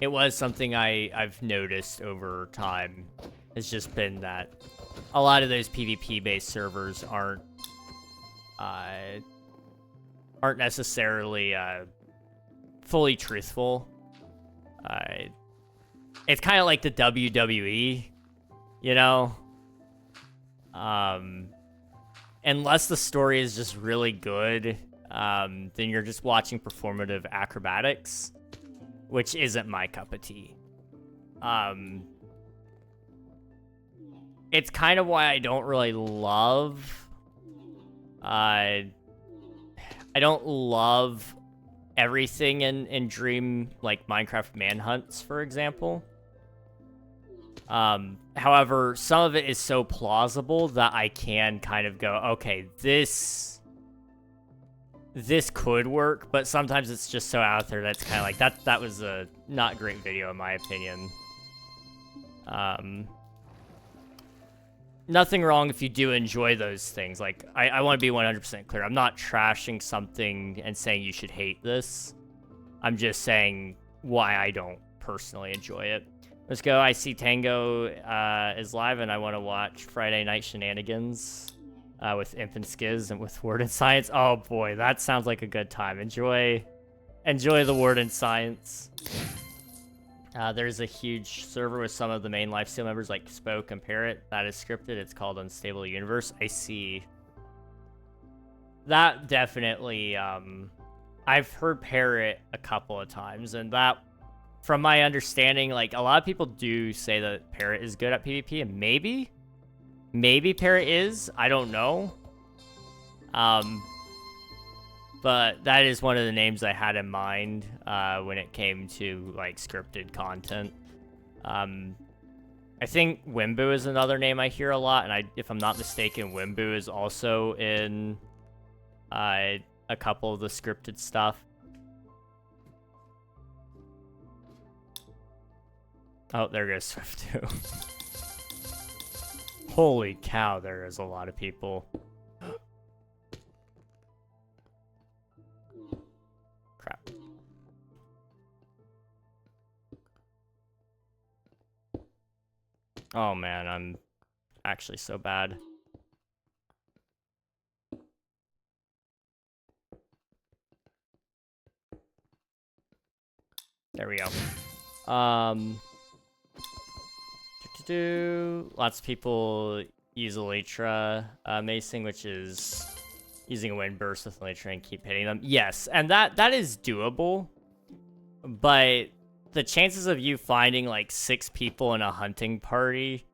it was something I've noticed over time. It's just been that a lot of those PvP-based servers aren't necessarily fully truthful. It's kind of like the WWE, you know? Unless the story is just really good, then you're just watching performative acrobatics, which isn't my cup of tea. It's kind of why I don't really love... I don't love everything in Dream, like Minecraft Manhunts, for example. However, some of it is so plausible that I can kind of go, okay, this could work, but sometimes it's just so out there that's kind of like, that was a not great video in my opinion. Nothing wrong if you do enjoy those things. Like, I want to be 100% clear. I'm not trashing something and saying you should hate this. I'm just saying why I don't personally enjoy it. Let's go. I see Tango is live, and I want to watch Friday Night Shenanigans with Infant Skiz and with Word and Science. Oh boy, that sounds like a good time. Enjoy the Word and Science. There's a huge server with some of the main Lifesteal members like Spoke and Parrot. That is scripted. It's called Unstable Universe. I see. That definitely, I've heard Parrot a couple of times, and that, from my understanding, like, a lot of people do say that Parrot is good at PvP, and maybe Parrot is. I don't know. But that is one of the names I had in mind when it came to, like, scripted content. I think Wimbu is another name I hear a lot, and if I'm not mistaken, Wimbu is also in a couple of the scripted stuff. Oh, there goes Swift too. Holy cow, there is a lot of people. Crap. Oh man, I'm actually so bad. There we go. Lots of people use Elytra macing, which is using a wind burst with Elytra and keep hitting them. Yes, and that is doable, but the chances of you finding like 6 people in a hunting party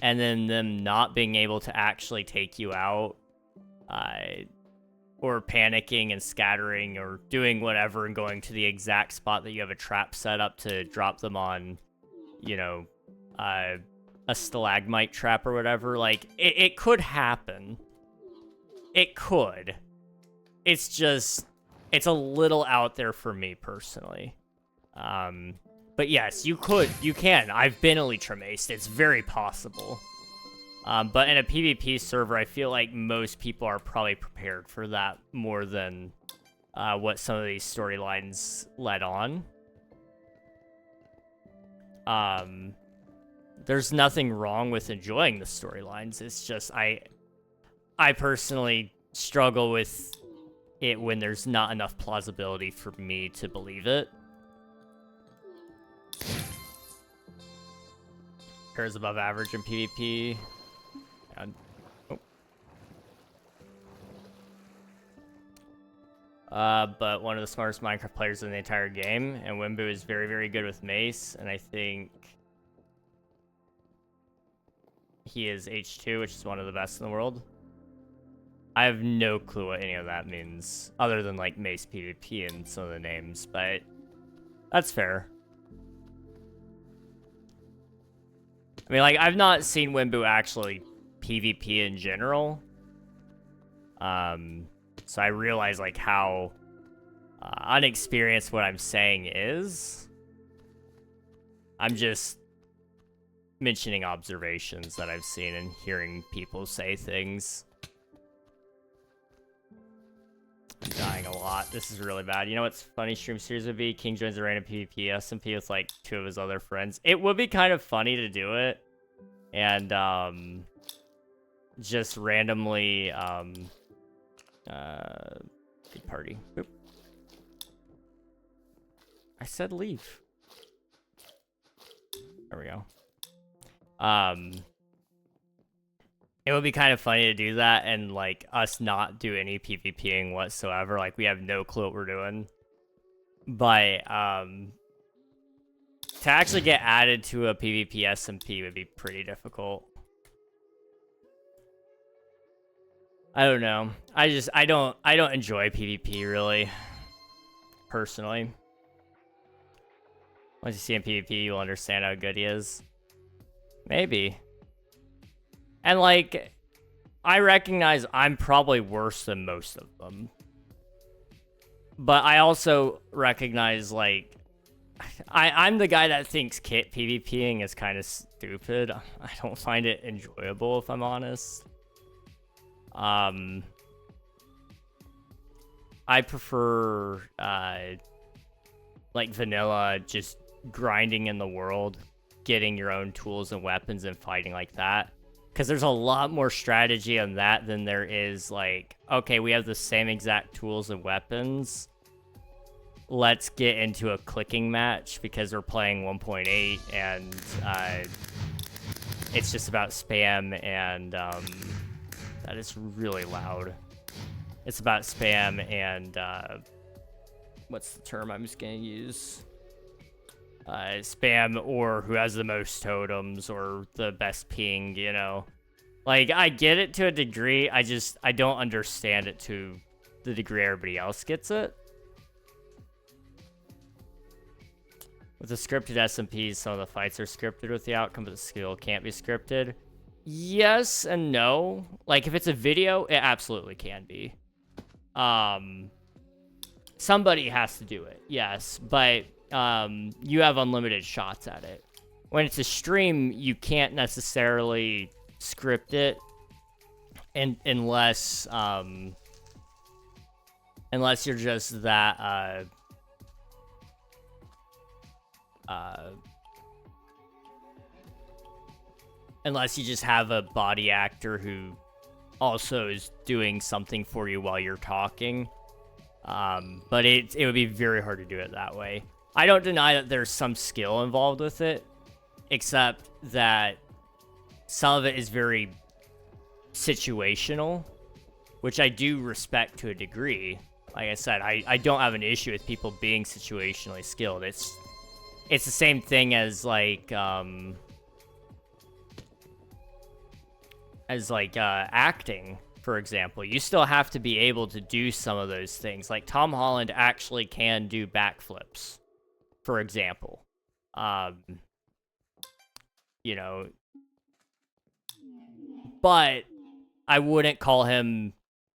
and then them not being able to actually take you out, or panicking and scattering or doing whatever and going to the exact spot that you have a trap set up to drop them on, you know, a stalagmite trap or whatever, like, it could happen. It could. It's just, it's a little out there for me personally. But yes, you can. I've been Elytra maced. It's very possible. But in a PvP server, I feel like most people are probably prepared for that more than what some of these storylines led on. There's nothing wrong with enjoying the storylines. It's just I personally struggle with it when there's not enough plausibility for me to believe it. Pairs above average in PvP. And, but one of the smartest Minecraft players in the entire game, and Wimbu is very, very good with mace, and I think he is H2, which is one of the best in the world. I have no clue what any of that means, other than like Mace PvP and some of the names, but that's fair. I mean, like, I've not seen Wimbu actually PvP in general. So I realize, like, how unexperienced what I'm saying is. I'm just mentioning observations that I've seen and hearing people say things. I'm dying a lot. This is really bad. You know what's funny stream series would be? King joins a random PvP SMP with like 2 of his other friends. It would be kind of funny to do it. And just randomly big party. Boop. I said leave. There we go. It would be kind of funny to do that and, like, us not do any PvPing whatsoever. Like, we have no clue what we're doing. But, to actually get added to a PvP SMP would be pretty difficult. I don't know. I don't enjoy PvP, really. Personally. Once you see him PvP, you'll understand how good he is. Maybe. And, like, I recognize I'm probably worse than most of them. But I also recognize, like, I'm the guy that thinks kit PvPing is kind of stupid. I don't find it enjoyable, if I'm honest. I prefer, like, vanilla, just grinding in the world, getting your own tools and weapons and fighting like that. Because there's a lot more strategy on that than there is, like, okay, we have the same exact tools and weapons. Let's get into a clicking match because we're playing 1.8 and it's just about spam and that is really loud. It's about spam and what's the term I'm just gonna use? Spam or who has the most totems or the best ping, you know. Like, I get it to a degree, I don't understand it to the degree everybody else gets it. With the scripted SMPs, some of the fights are scripted with the outcome, but the skill can't be scripted. Yes and no. Like, if it's a video, it absolutely can be. Somebody has to do it, yes, but you have unlimited shots at it. When it's a stream, you can't necessarily script it unless you're just that unless you just have a body actor who also is doing something for you while you're talking. But it would be very hard to do it that way. I don't deny that there's some skill involved with it, except that some of it is very situational, which I do respect to a degree. Like I said, I don't have an issue with people being situationally skilled. It's the same thing as like acting, for example. You still have to be able to do some of those things. Like Tom Holland actually can do backflips, for example. You know, but I wouldn't call him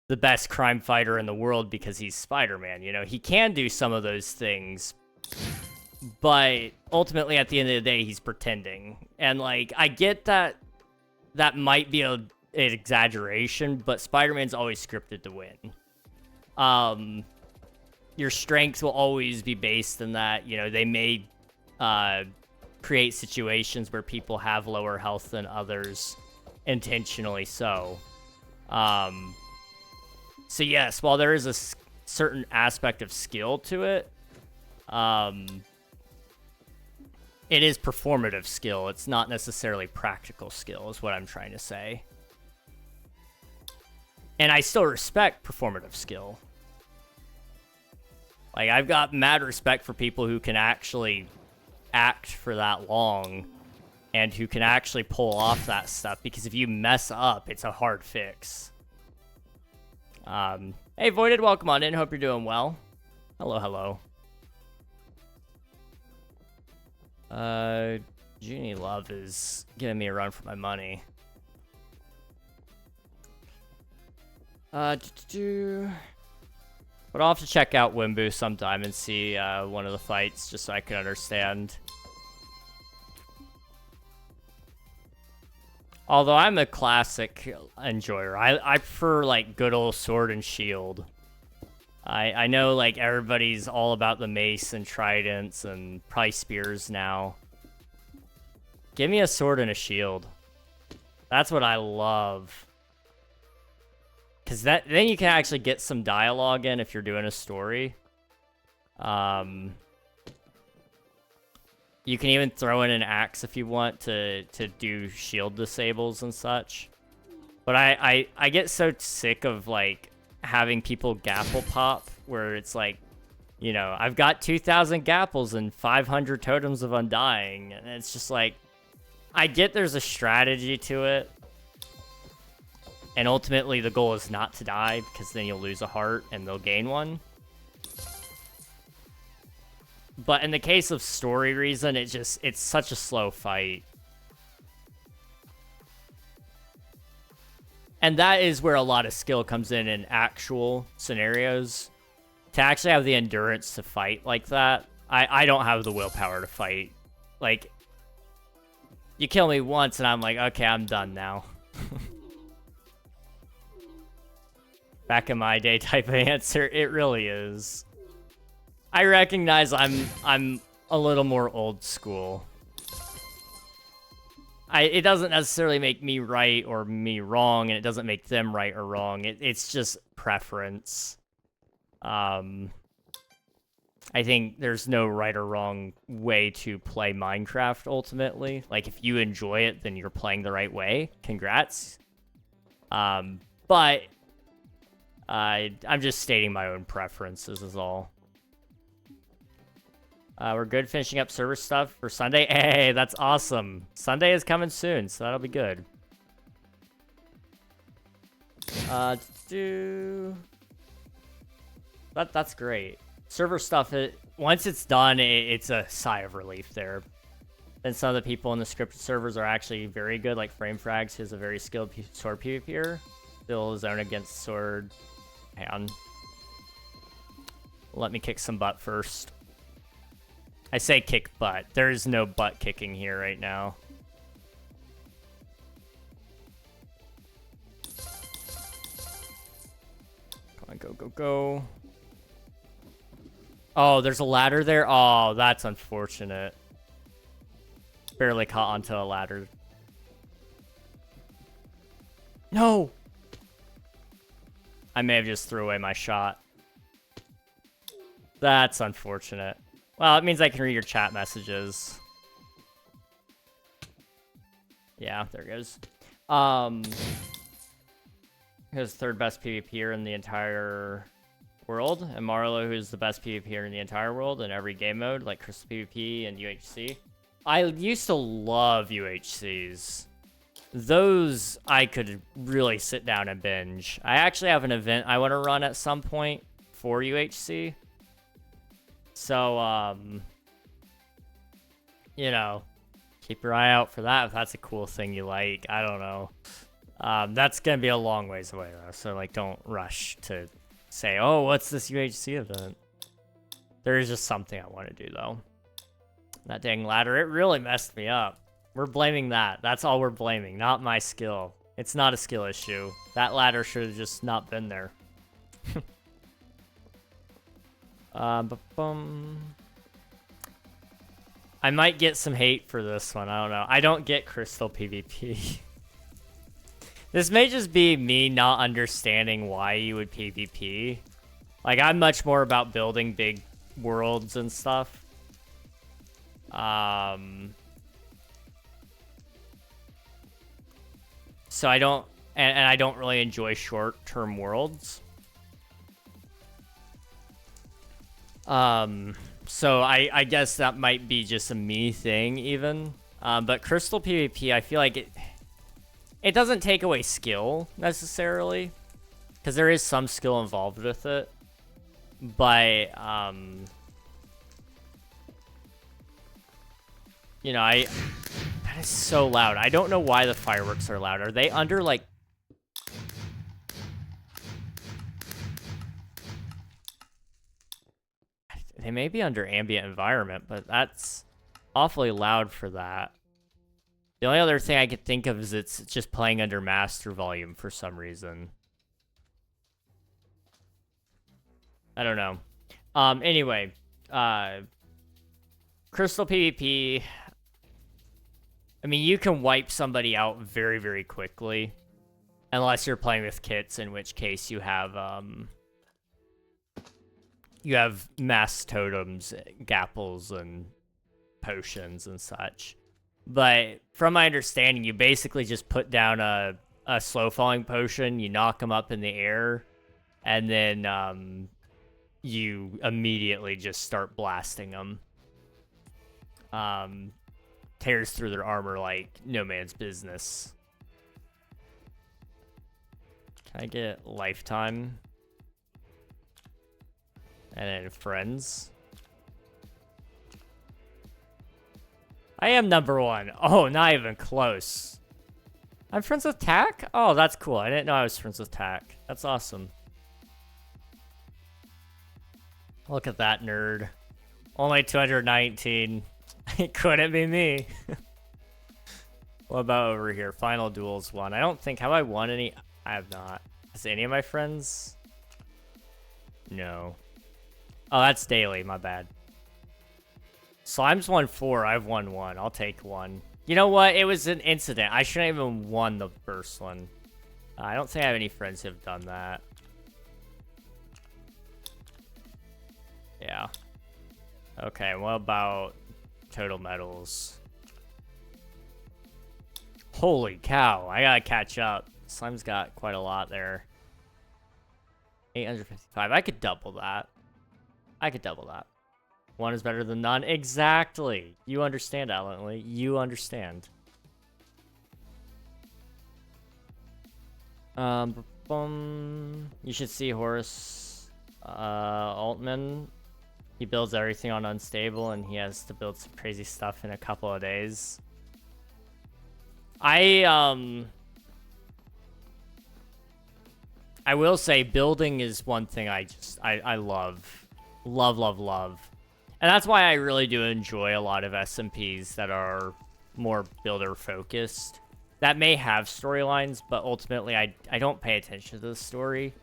the best crime fighter in the world because he's Spider-Man. You know, he can do some of those things, but ultimately at the end of the day, he's pretending. And like, I get that might be an exaggeration, but Spider-Man's always scripted to win. Your strengths will always be based in that. You know, they may create situations where people have lower health than others, intentionally so. So yes, while there is a certain aspect of skill to it, it is performative skill. It's not necessarily practical skill, is what I'm trying to say. And I still respect performative skill. Like, I've got mad respect for people who can actually act for that long and who can actually pull off that stuff, because if you mess up, it's a hard fix. Hey, Voided, welcome on in. Hope you're doing well. Hello, hello. Genie Love is giving me a run for my money. But I'll have to check out Wimbu sometime and see one of the fights, just so I can understand. Although I'm a classic enjoyer. I prefer, like, good old sword and shield. I know, like, everybody's all about the mace and tridents and probably spears now. Give me a sword and a shield. That's what I love. Because then you can actually get some dialogue in if you're doing a story. You can even throw in an axe if you want to do shield disables and such. But I get so sick of, like, having people gapple pop, where it's like, you know, I've got 2,000 gapples and 500 totems of undying. And it's just like, I get there's a strategy to it. And ultimately the goal is not to die, because then you'll lose a heart and they'll gain one. But in the case of story reason, it's such a slow fight. And that is where a lot of skill comes in actual scenarios. To actually have the endurance to fight like that, I don't have the willpower to fight. Like, you kill me once and I'm like, okay, I'm done now. Back in my day type of answer, it really is. I recognize I'm a little more old school. It doesn't necessarily make me right or me wrong, and it doesn't make them right or wrong. It's just preference. I think there's no right or wrong way to play Minecraft ultimately. Like, if you enjoy it, then you're playing the right way. Congrats. But I'm just stating my own preferences is all. We're good finishing up server stuff for Sunday. Hey, that's awesome. Sunday is coming soon, so that'll be good. That's great. Server stuff, once it's done, it's a sigh of relief there. And some of the people in the scripted servers are actually very good, like Frame Frags, who's a very skilled sword PvPer. Still zone against sword. Hang on. Let me kick some butt first. I say kick butt. There is no butt kicking here right now. Come on, go, go, go. Oh, there's a ladder there? Oh, that's unfortunate. Barely caught onto a ladder. No! I may have just threw away my shot. That's unfortunate. Well, it means I can read your chat messages. Yeah, there it goes. Who's third best PvPer in the entire world, and Marlo, who's the best PvPer in the entire world in every game mode, like Crystal PvP and UHC. I used to love UHCs. Those I could really sit down and binge. I actually have an event I want to run at some point for UHC. So, you know, keep your eye out for that if that's a cool thing you like. I don't know. That's going to be a long ways away, though. So, like, don't rush to say, oh, what's this UHC event? There is just something I want to do, though. That dang ladder, it really messed me up. We're blaming that. That's all we're blaming, not my skill. It's not a skill issue. That ladder should have just not been there. I might get some hate for this one. I don't know. I don't get Crystal PvP. This may just be me not understanding why you would PvP. Like, I'm much more about building big worlds and stuff. So I don't, and I don't really enjoy short-term worlds. So I guess that might be just a me thing even. But Crystal PvP, I feel like it doesn't take away skill, necessarily. Because there is some skill involved with it. But, you know, that is so loud. I don't know why the fireworks are loud. Are they under, like... They may be under ambient environment, but that's awfully loud for that. The only other thing I could think of is it's just playing under master volume for some reason. I don't know. Anyway, Crystal PvP. I mean, you can wipe somebody out very, very quickly. Unless you're playing with kits, in which case you have mass totems, gapples, and potions and such. But from my understanding, you basically just put down a slow falling potion, you knock them up in the air, and then you immediately just start blasting them. Tears through their armor like no man's business. Can I get lifetime? And then friends. I am #1. Oh, not even close. I'm friends with Tack? Oh, that's cool. I didn't know I was friends with Tack. That's awesome. Look at that nerd. Only 219. It couldn't be me. What about over here? Final Duels 1. I don't think... Have I won any? I have not. Has any of my friends? No. Oh, that's daily. My bad. Slime's won 4. I've won 1. I'll take 1. You know what? It was an incident. I shouldn't even won the first one. I don't think I have any friends who have done that. Yeah. Okay, what about total medals? Holy cow, I gotta catch up. Slime's got quite a lot there. 855. I could double that. I could double that. 1 is better than none. Exactly. You understand, Alan. You understand. You should see Horace Altman. He builds everything on unstable, and he has to build some crazy stuff in a couple of days. I will say building is one thing I love. Love. And that's why I really do enjoy a lot of SMPs that are more builder focused. That may have storylines, but ultimately I don't pay attention to the story.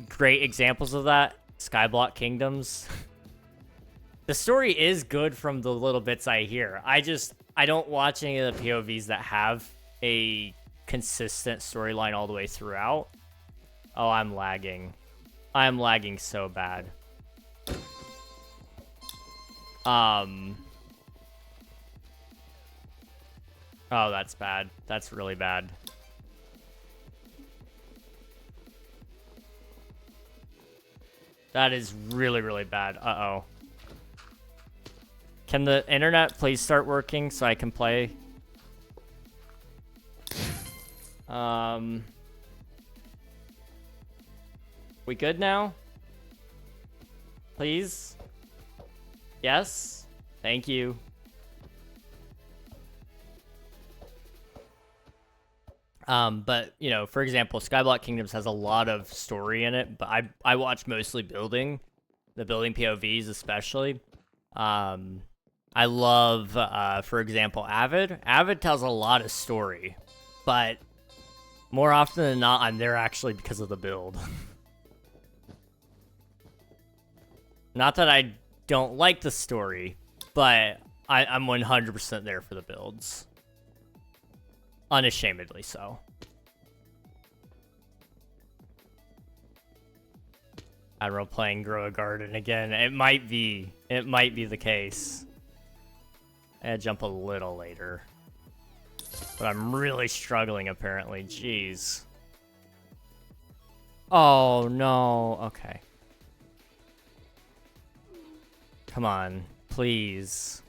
Great examples of that, Skyblock Kingdoms. The story is good from the little bits I hear. I don't watch any of the POVs that have a consistent storyline all the way throughout. Oh, I'm lagging. I'm lagging so bad. Oh, that's bad. That's really bad. That is really, really bad. Uh-oh. Can the internet please start working so I can play? We good now? Please? Yes? Thank you. But, you know, for example, Skyblock Kingdoms has a lot of story in it, but I watch mostly building, the building POVs especially. I love, for example, Avid. Avid tells a lot of story, but more often than not, I'm there actually because of the build. Not that I don't like the story, but I'm 100% there for the builds. Unashamedly so. Admiral playing Grow a Garden again. It might be the case. I jump a little later. But I'm really struggling apparently. Jeez. Oh no. Okay. Come on, please.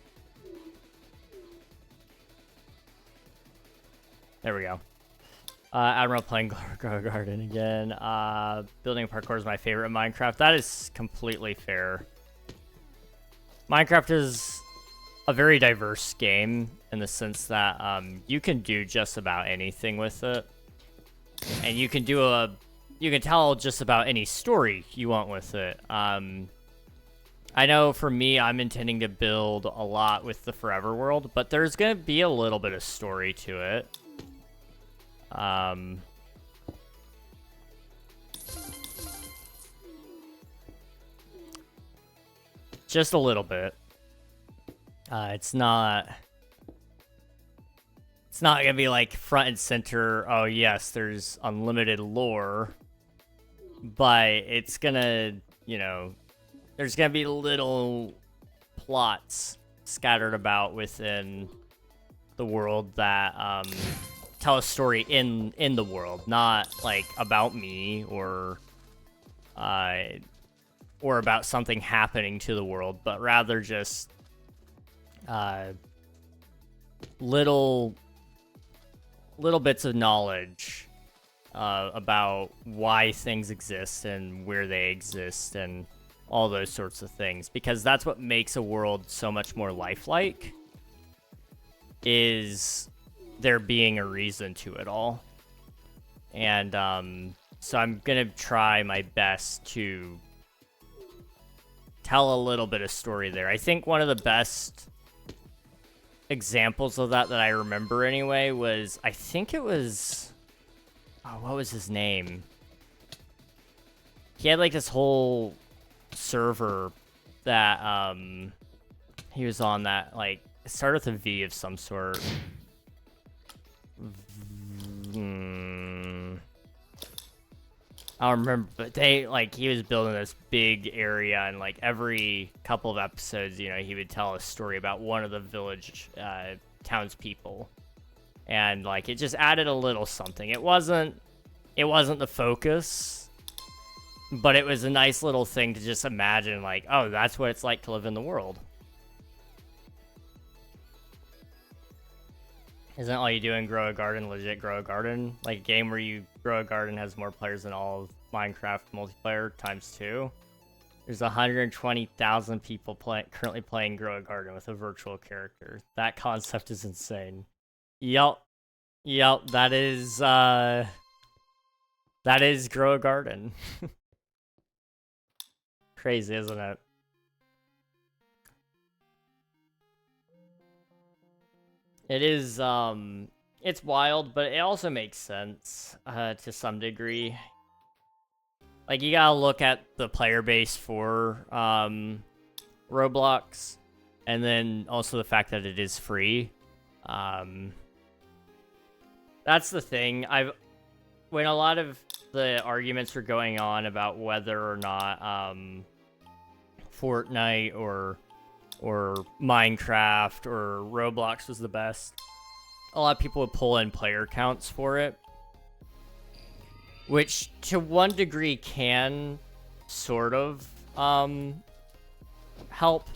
There we go. Admiral playing Grow Garden again. Building parkour is my favorite in Minecraft. That is completely fair. Minecraft is a very diverse game in the sense that you can do just about anything with it. And you can tell just about any story you want with it. I know for me, I'm intending to build a lot with the Forever World, but there's going to be a little bit of story to it. Just a little bit. It's not gonna be like front and center, oh yes, there's unlimited lore, but it's gonna, you know, there's gonna be little plots scattered about within the world that tell a story in the world, not like about me or about something happening to the world, but rather just little bits of knowledge about why things exist and where they exist and all those sorts of things, because that's what makes a world so much more lifelike, is there being a reason to it all. And so I'm gonna try my best to tell a little bit of story there. I think one of the best examples of that I remember anyway was, I think it was, oh, what was his name? He had like this whole server that he was on that, like, it started with a V of some sort. I don't remember, but he was building this big area, and like every couple of episodes, you know, he would tell a story about one of the village townspeople, and like it just added a little something. It wasn't the focus, but it was a nice little thing to just imagine, like, oh, that's what it's like to live in the world. Isn't all you do in Grow a Garden legit Grow a Garden? Like a game where you grow a garden has more players than all of Minecraft multiplayer ×2. There's 120,000 people currently playing Grow a Garden with a virtual character. That concept is insane. Yep, that is Grow a Garden. Crazy, isn't it? It is, it's wild, but it also makes sense, to some degree. Like, you gotta look at the player base for, Roblox, and then also the fact that it is free. That's the thing. When a lot of the arguments were going on about whether or not, Fortnite or Minecraft or Roblox was the best, a lot of people would pull in player counts for it, which to one degree can sort of help,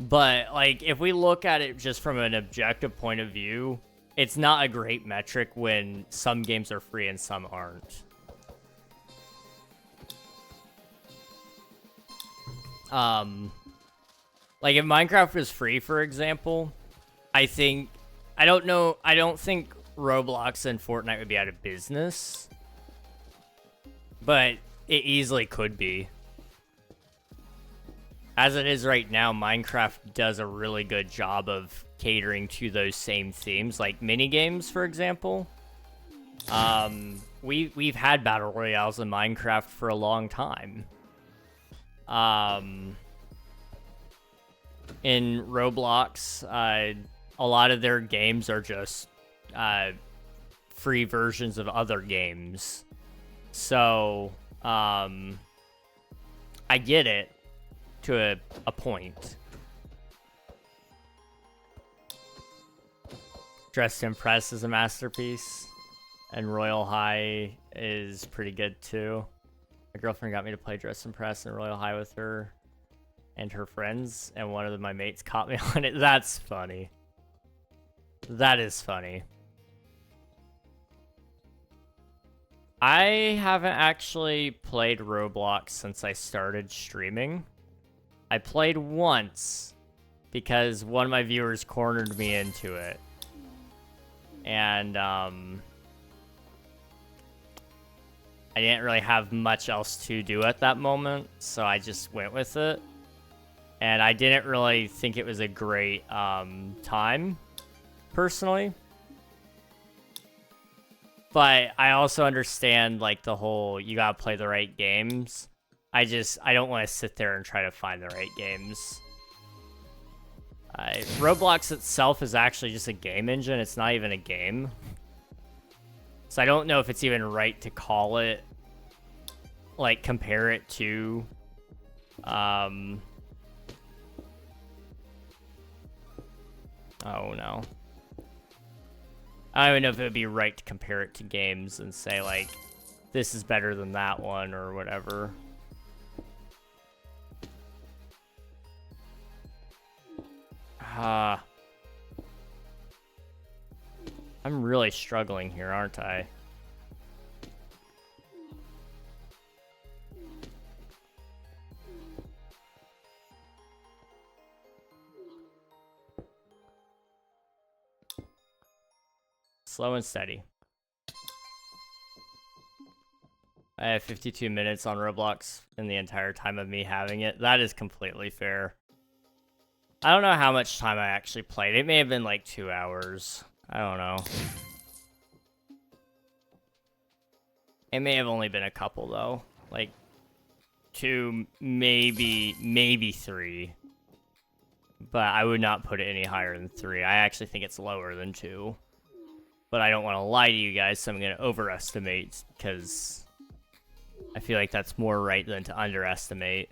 but like if we look at it just from an objective point of view, it's not a great metric when some games are free and some aren't. Like, if Minecraft was free, for example, I don't think Roblox and Fortnite would be out of business, but it easily could be. As it is right now, Minecraft does a really good job of catering to those same themes, like minigames, for example. We've had battle royales in Minecraft for a long time. In Roblox, a lot of their games are just free versions of other games. So, I get it to a point. Dress to Impress is a masterpiece, and Royal High is pretty good too. My girlfriend got me to play Dress to Impress and Royal High with her and her friends, and one of my mates caught me on it. That's funny. That is funny. I haven't actually played Roblox since I started streaming. I played once because one of my viewers cornered me into it. And, I didn't really have much else to do at that moment, so I just went with it. And I didn't really think it was a great time, personally. But I also understand, like, the whole, you gotta play the right games. I don't want to sit there and try to find the right games. Roblox itself is actually just a game engine. It's not even a game. So I don't know if it's even right to call it, like, compare it to, oh no. I don't even know if it would be right to compare it to games and say, like, this is better than that one or whatever. I'm really struggling here, aren't I? Slow and steady. I have 52 minutes on Roblox in the entire time of me having it. That is completely fair. I don't know how much time I actually played. It may have been like 2 hours. I don't know. It may have only been a couple though. Like 2, maybe 3. But I would not put it any higher than 3. I actually think it's lower than 2. But I don't want to lie to you guys, so I'm going to overestimate because I feel like that's more right than to underestimate.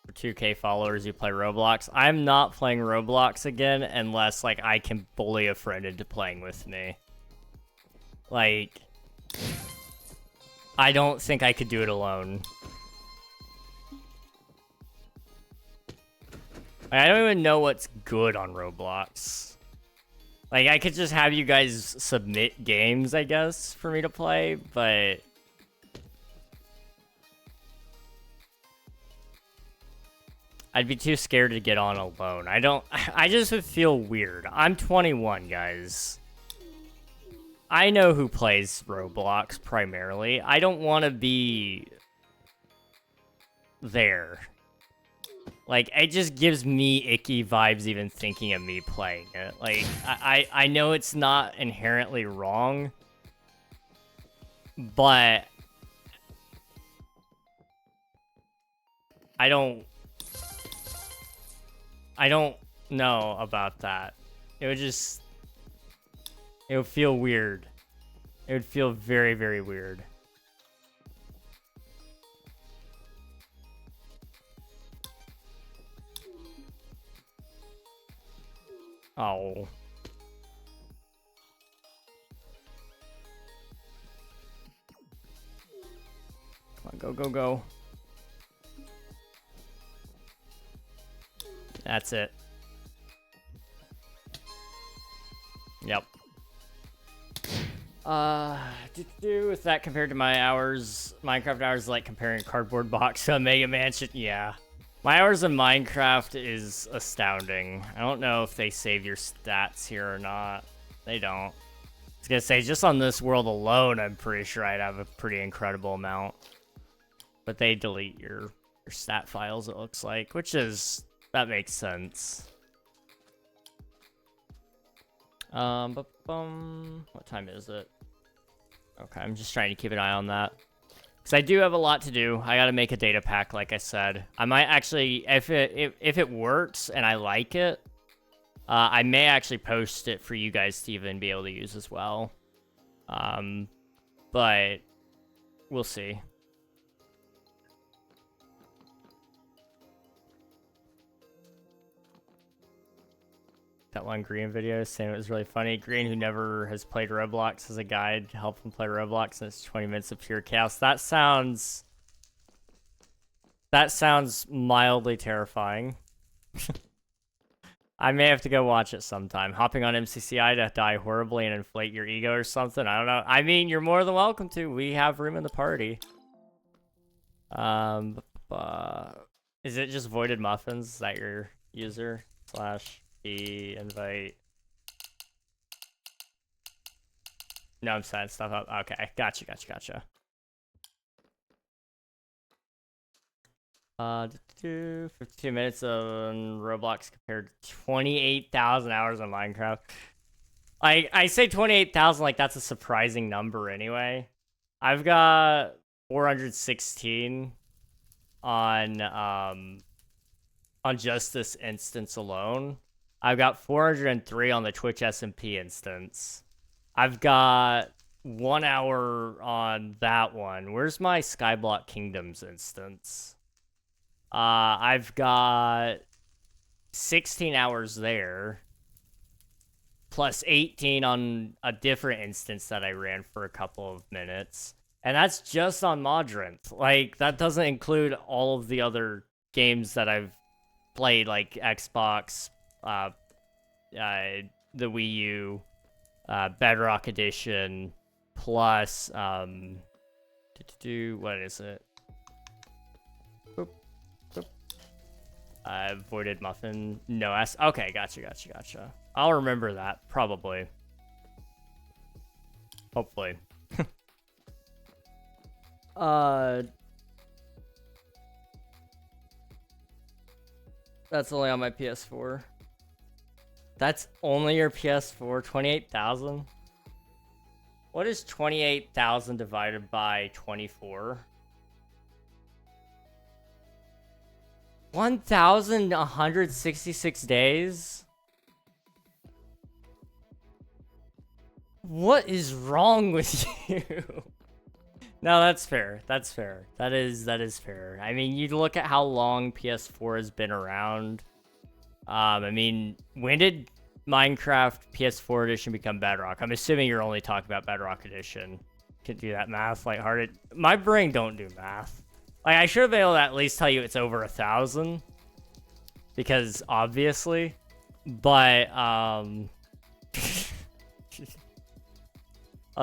For 2K followers, you play Roblox. I'm not playing Roblox again unless, like, I can bully a friend into playing with me. Like, I don't think I could do it alone. I don't even know what's good on Roblox. Like, I could just have you guys submit games, I guess, for me to play, but I'd be too scared to get on alone. I just would feel weird. I'm 21, guys. I know who plays Roblox primarily. I don't want to be there. Like, it just gives me icky vibes even thinking of me playing it. Like, I know it's not inherently wrong, but I don't know about that. It would feel weird. It would feel very, very weird. Oh. Come on, go, go, go. That's it. Yep. With that compared to my hours, Minecraft hours, like comparing a cardboard box to a Mega Mansion, yeah. My hours in Minecraft is astounding. I don't know if they save your stats here or not. They don't. I was gonna say, just on this world alone, I'm pretty sure I'd have a pretty incredible amount. But they delete your stat files, it looks like, which is, that makes sense. What time is it? Okay, I'm just trying to keep an eye on that. Because I do have a lot to do. I gotta make a data pack, like I said. I might actually, if it works and I like it, I may actually post it for you guys to even be able to use as well. But we'll see. That one Green video saying it was really funny. Green, who never has played Roblox, as a guide to help him play Roblox, and it's 20 minutes of pure chaos. That sounds mildly terrifying. I may have to go watch it sometime. Hopping on MCCI to die horribly and inflate your ego or something. I don't know. I mean, you're more than welcome to. We have room in the party. Is it just voided muffins? Is that your user? / e invite. No, I'm setting stuff up. Okay, gotcha. 52 minutes on Roblox compared to 28,000 hours on Minecraft. I say 28,000 like that's a surprising number anyway. I've got 416 on just this instance alone. I've got 403 on the Twitch SMP instance. I've got 1 hour on that one. Where's my Skyblock Kingdoms instance? I've got 16 hours there, plus 18 on a different instance that I ran for a couple of minutes. And that's just on Modrant. Like, that doesn't include all of the other games that I've played, like Xbox, the Wii U, Bedrock Edition, plus, what is it? Voided muffin, no S. Okay, gotcha. I'll remember that, probably. Hopefully. That's only on my PS4. That's only your PS4? 28,000? What is 28,000 divided by 24? 1,166 days? What is wrong with you? No, that's fair. That's fair. That is fair. I mean, you look at how long PS4 has been around. I mean, when did Minecraft PS4 edition become Bedrock? I'm assuming you're only talking about Bedrock edition. Can't do that math lighthearted. My brain don't do math. Like, I should have been able to at least tell you it's over 1,000. Because, obviously. But, I'll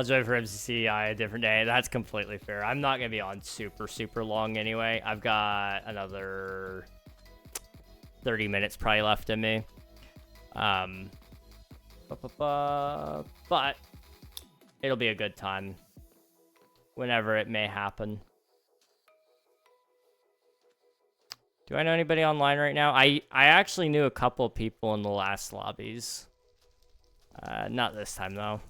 join for MCCI a different day. That's completely fair. I'm not going to be on super long anyway. I've got another 30 minutes probably left in me. But it'll be a good time. Whenever it may happen. Do I know anybody online right now? I actually knew a couple people in the last lobbies. Not this time, though.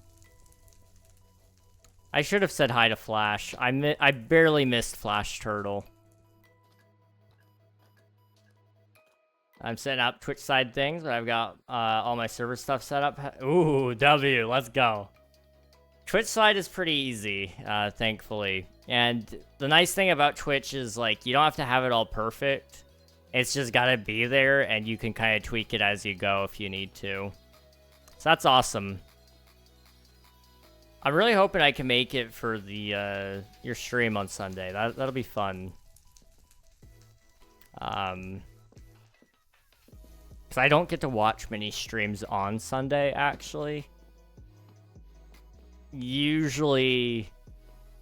I should have said hi to Flash. I barely missed Flash Turtle. I'm setting up Twitch side things, but I've got all my server stuff set up. Ooh, W, let's go. Twitch side is pretty easy, thankfully. And the nice thing about Twitch is, like, you don't have to have it all perfect. It's just gotta be there, and you can kind of tweak it as you go if you need to. So that's awesome. I'm really hoping I can make it for the your stream on Sunday. That'll be fun. Because I don't get to watch many streams on Sunday, actually. Usually,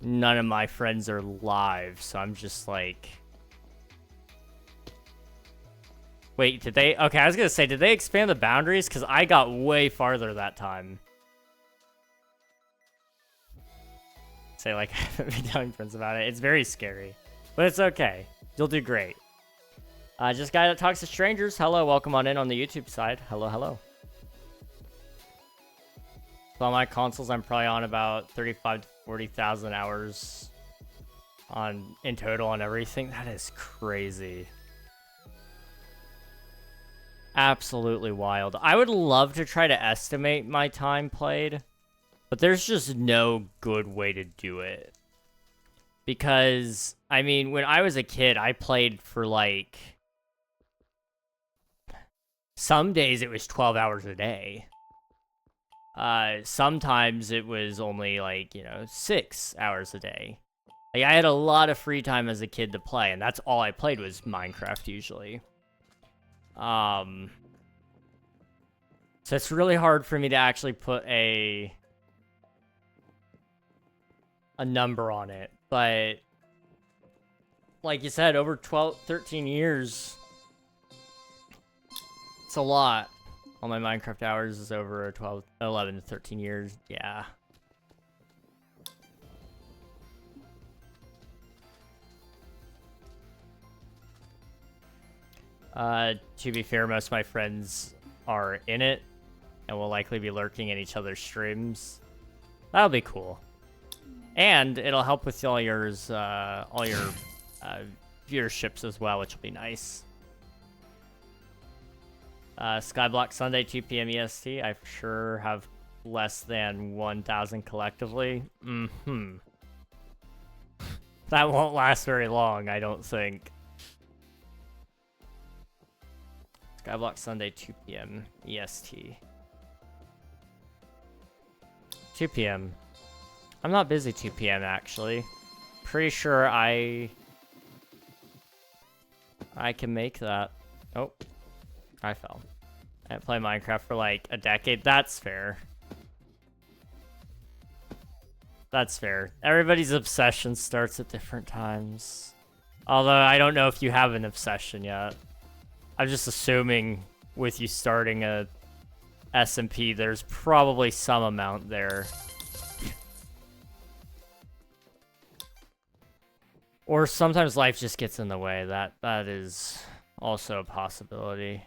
none of my friends are live, so I'm just like... Wait, did they... Okay, I was gonna say, did they expand the boundaries? Because I got way farther that time. Say, like, I haven't been telling friends about it. It's very scary. But it's okay. You'll do great. Just guy that talks to strangers. Hello, welcome on in on the YouTube side. Hello. So on my consoles, I'm probably on about 35 to 40,000 hours in total on everything. That is crazy. Absolutely wild. I would love to try to estimate my time played, but there's just no good way to do it. Because, I mean, when I was a kid, I played for, like... Some days it was 12 hours a day. Sometimes it was only, like, 6 hours a day. Like, I had a lot of free time as a kid to play, and that's all I played was Minecraft, usually. So it's really hard for me to actually put a number on it, but like you said, over 13 years, it's a lot. All my Minecraft hours is over 11 to 13 years. Yeah. To be fair, most of my friends are in it and will likely be lurking in each other's streams. That'll be cool. And it'll help with all your viewerships as well, which will be nice. Skyblock Sunday, 2 p.m. EST. I for sure have less than 1,000 collectively. That won't last very long, I don't think. Skyblock Sunday, 2 p.m. EST. 2 p.m. I'm not busy 2 p.m. actually. Pretty sure I can make that. Oh, I fell. I didn't play Minecraft for like a decade. That's fair. That's fair. Everybody's obsession starts at different times. Although I don't know if you have an obsession yet. I'm just assuming with you starting a SMP, there's probably some amount there. Or sometimes life just gets in the way. That is also a possibility.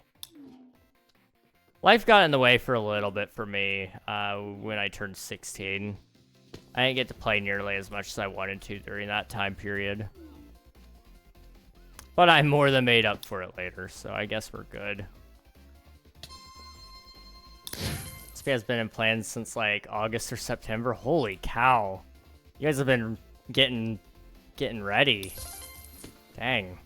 Life got in the way for a little bit for me when I turned 16. I didn't get to play nearly as much as I wanted to during that time period. But I more than made up for it later, so I guess we're good. This has been in plans since like August or September. Holy cow. You guys have been getting ready. Dang.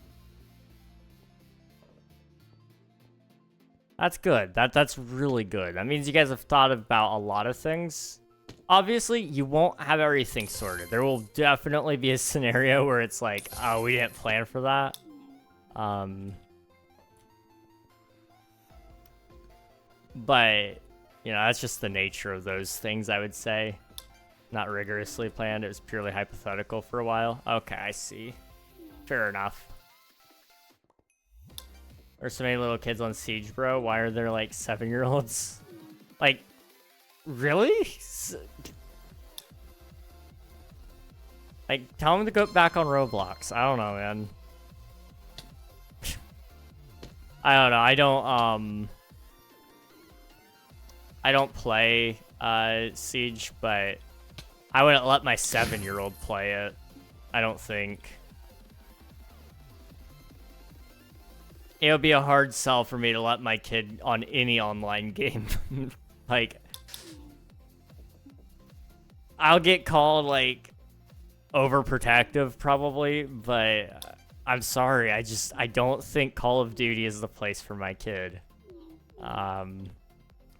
That's good. That's really good. That means you guys have thought about a lot of things. Obviously, you won't have everything sorted. There will definitely be a scenario where it's like, oh, we didn't plan for that. But, you know, that's just the nature of those things, I would say. Not rigorously planned. It was purely hypothetical for a while. Okay, I see. Fair enough. There's so many little kids on Siege, bro. Why are there, like, 7-year-olds? Like, really? Like, tell them to go back on Roblox. I don't know, man. I don't know. I don't play Siege, but I wouldn't let my 7-year-old play it. I don't think. It would be a hard sell for me to let my kid on any online game. Like, I'll get called, like, overprotective probably, but I'm sorry. I don't think Call of Duty is the place for my kid.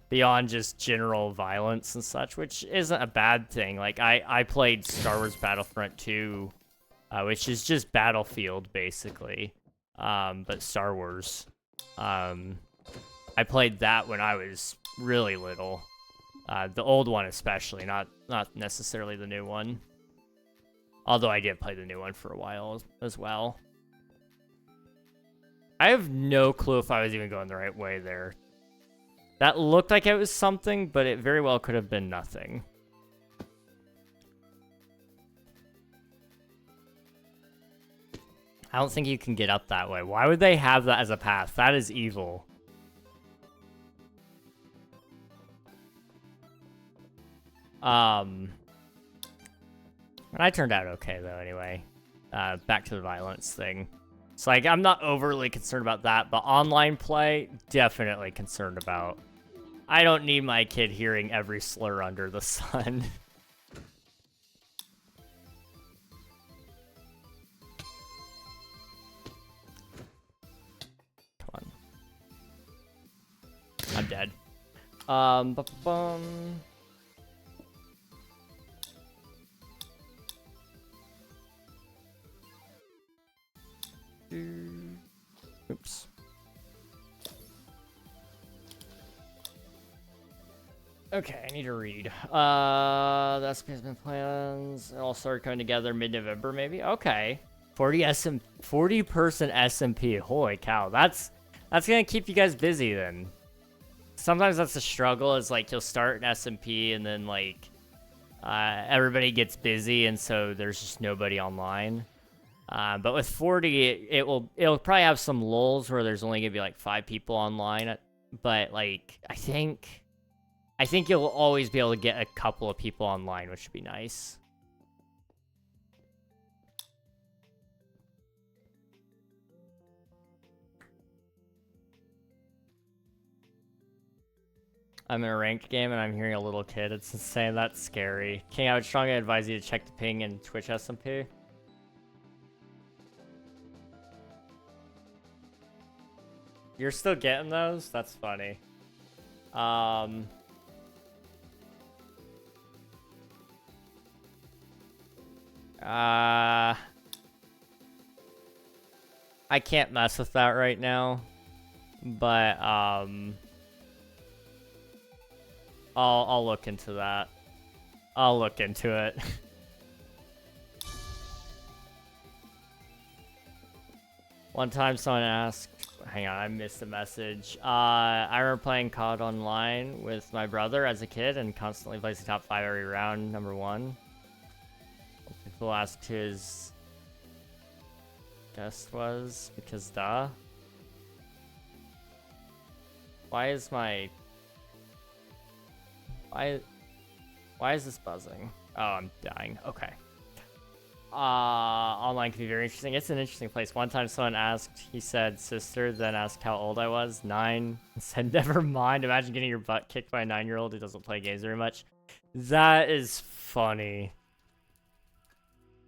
Beyond just general violence and such, which isn't a bad thing. Like, I played Star Wars Battlefront 2, which is just Battlefield, basically. But Star Wars. I played that when I was really little. The old one especially, not necessarily the new one. Although I did play the new one for a while as well. I have no clue if I was even going the right way there. That looked like it was something, but it very well could have been nothing. I don't think you can get up that way. Why would they have that as a path? That is evil. And I turned out okay, though, anyway. Back to the violence thing. It's like, I'm not overly concerned about that, but online play, definitely concerned about. I don't need my kid hearing every slur under the sun. Come on. I'm dead. Oops. Okay, I need to read. The SP has been plans. It all started coming together mid-November, maybe. Okay, 40-person SMP. Holy cow, that's gonna keep you guys busy then. Sometimes that's a struggle. Is like you'll start an SMP and then like everybody gets busy, and so there's just nobody online. But with 40, it'll probably have some lulls where there's only gonna be like 5 people online. But like I think you'll always be able to get a couple of people online, which would be nice. I'm in a ranked game and I'm hearing a little kid. It's insane. That's scary. King, I would strongly advise you to check the ping and Twitch SMP. You're still getting those? That's funny. I can't mess with that right now, but I'll look into that. I'll look into it. One time someone asked, hang on, I missed a message. I remember playing COD online with my brother as a kid and constantly placing top 5 every round, #1. People asked who his guest was, because duh. Why is this buzzing? Oh, I'm dying. Okay. Online can be very interesting. It's an interesting place. One time someone asked, he said sister, then asked how old I was, 9, and said never mind. Imagine getting your butt kicked by a 9-year-old who doesn't play games very much. That is funny.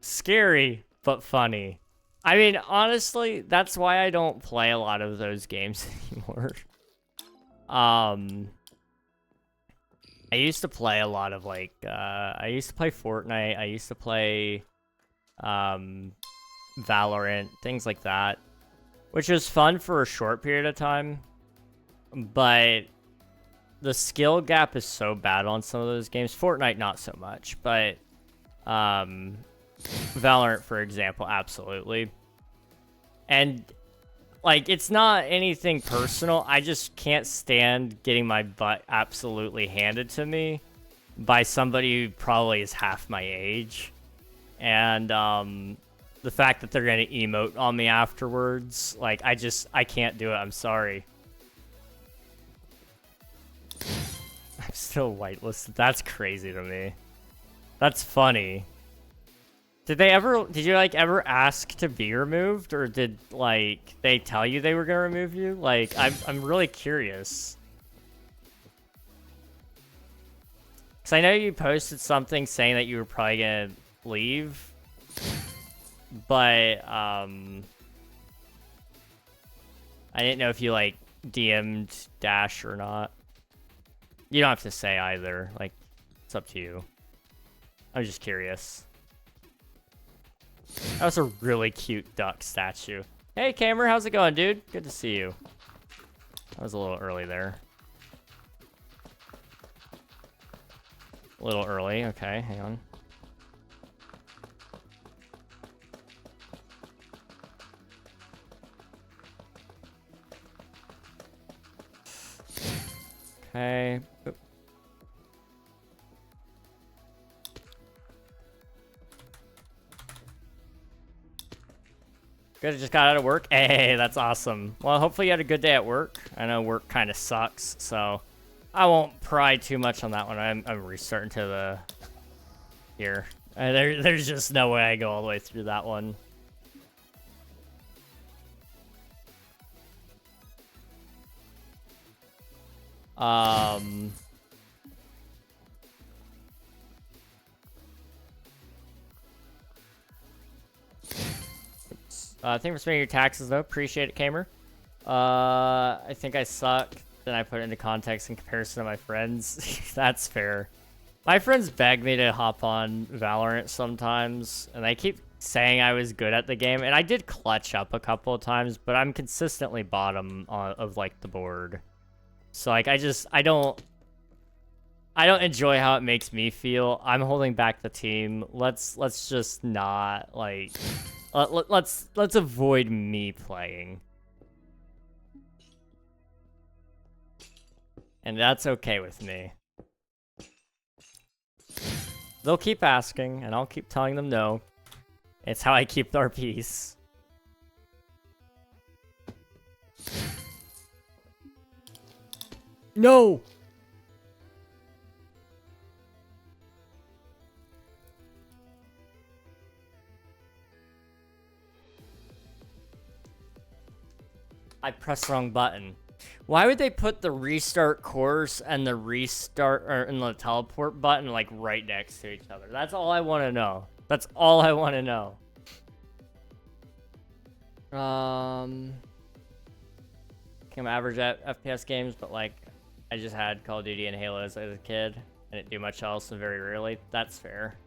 Scary, but funny. I mean, honestly, that's why I don't play a lot of those games anymore. I used to play a lot of like I used to play Fortnite, I used to play Valorant, things like that, which was fun for a short period of time, but the skill gap is so bad on some of those games. Fortnite not so much, but Valorant, for example, absolutely. And like, it's not anything personal. I just can't stand getting my butt absolutely handed to me by somebody who probably is half my age. And the fact that they're going to emote on me afterwards, like, I can't do it. I'm sorry. I'm still whitelisted. That's crazy to me. That's funny. Did you like ever ask to be removed, or did like they tell you they were gonna remove you? Like, I'm really curious. Cause I know you posted something saying that you were probably gonna leave, but I didn't know if you like DM'd Dash or not. You don't have to say either. Like, it's up to you. I'm just curious. That was a really cute duck statue. Hey, Cameron, how's it going, dude? Good to see you. That was a little early there. A little early. Okay, hang on. Okay. Oop. Good, just got out of work. Hey, that's awesome. Well, hopefully you had a good day at work. I know work kind of sucks, so I won't pry too much on that one. I'm restarting to the here. There's just no way I go all the way through that one. Thank you for spending your taxes, though. Appreciate it, Kamer. I think I suck. Then I put it into context in comparison to my friends. That's fair. My friends beg me to hop on Valorant sometimes, and they keep saying I was good at the game, and I did clutch up a couple of times, but I'm consistently bottom of, like, the board. So, like, I don't... I don't enjoy how it makes me feel. I'm holding back the team. Let's just not like let's avoid me playing. And that's okay with me. They'll keep asking, and I'll keep telling them no. It's how I keep our peace. No! I pressed the wrong button. Why would they put the restart course and the restart or and the teleport button like right next to each other? That's all I want to know. That's all I want to know. Came average at FPS games, but like I just had Call of Duty and Halos as a kid. I didn't do much else, and very rarely. That's fair.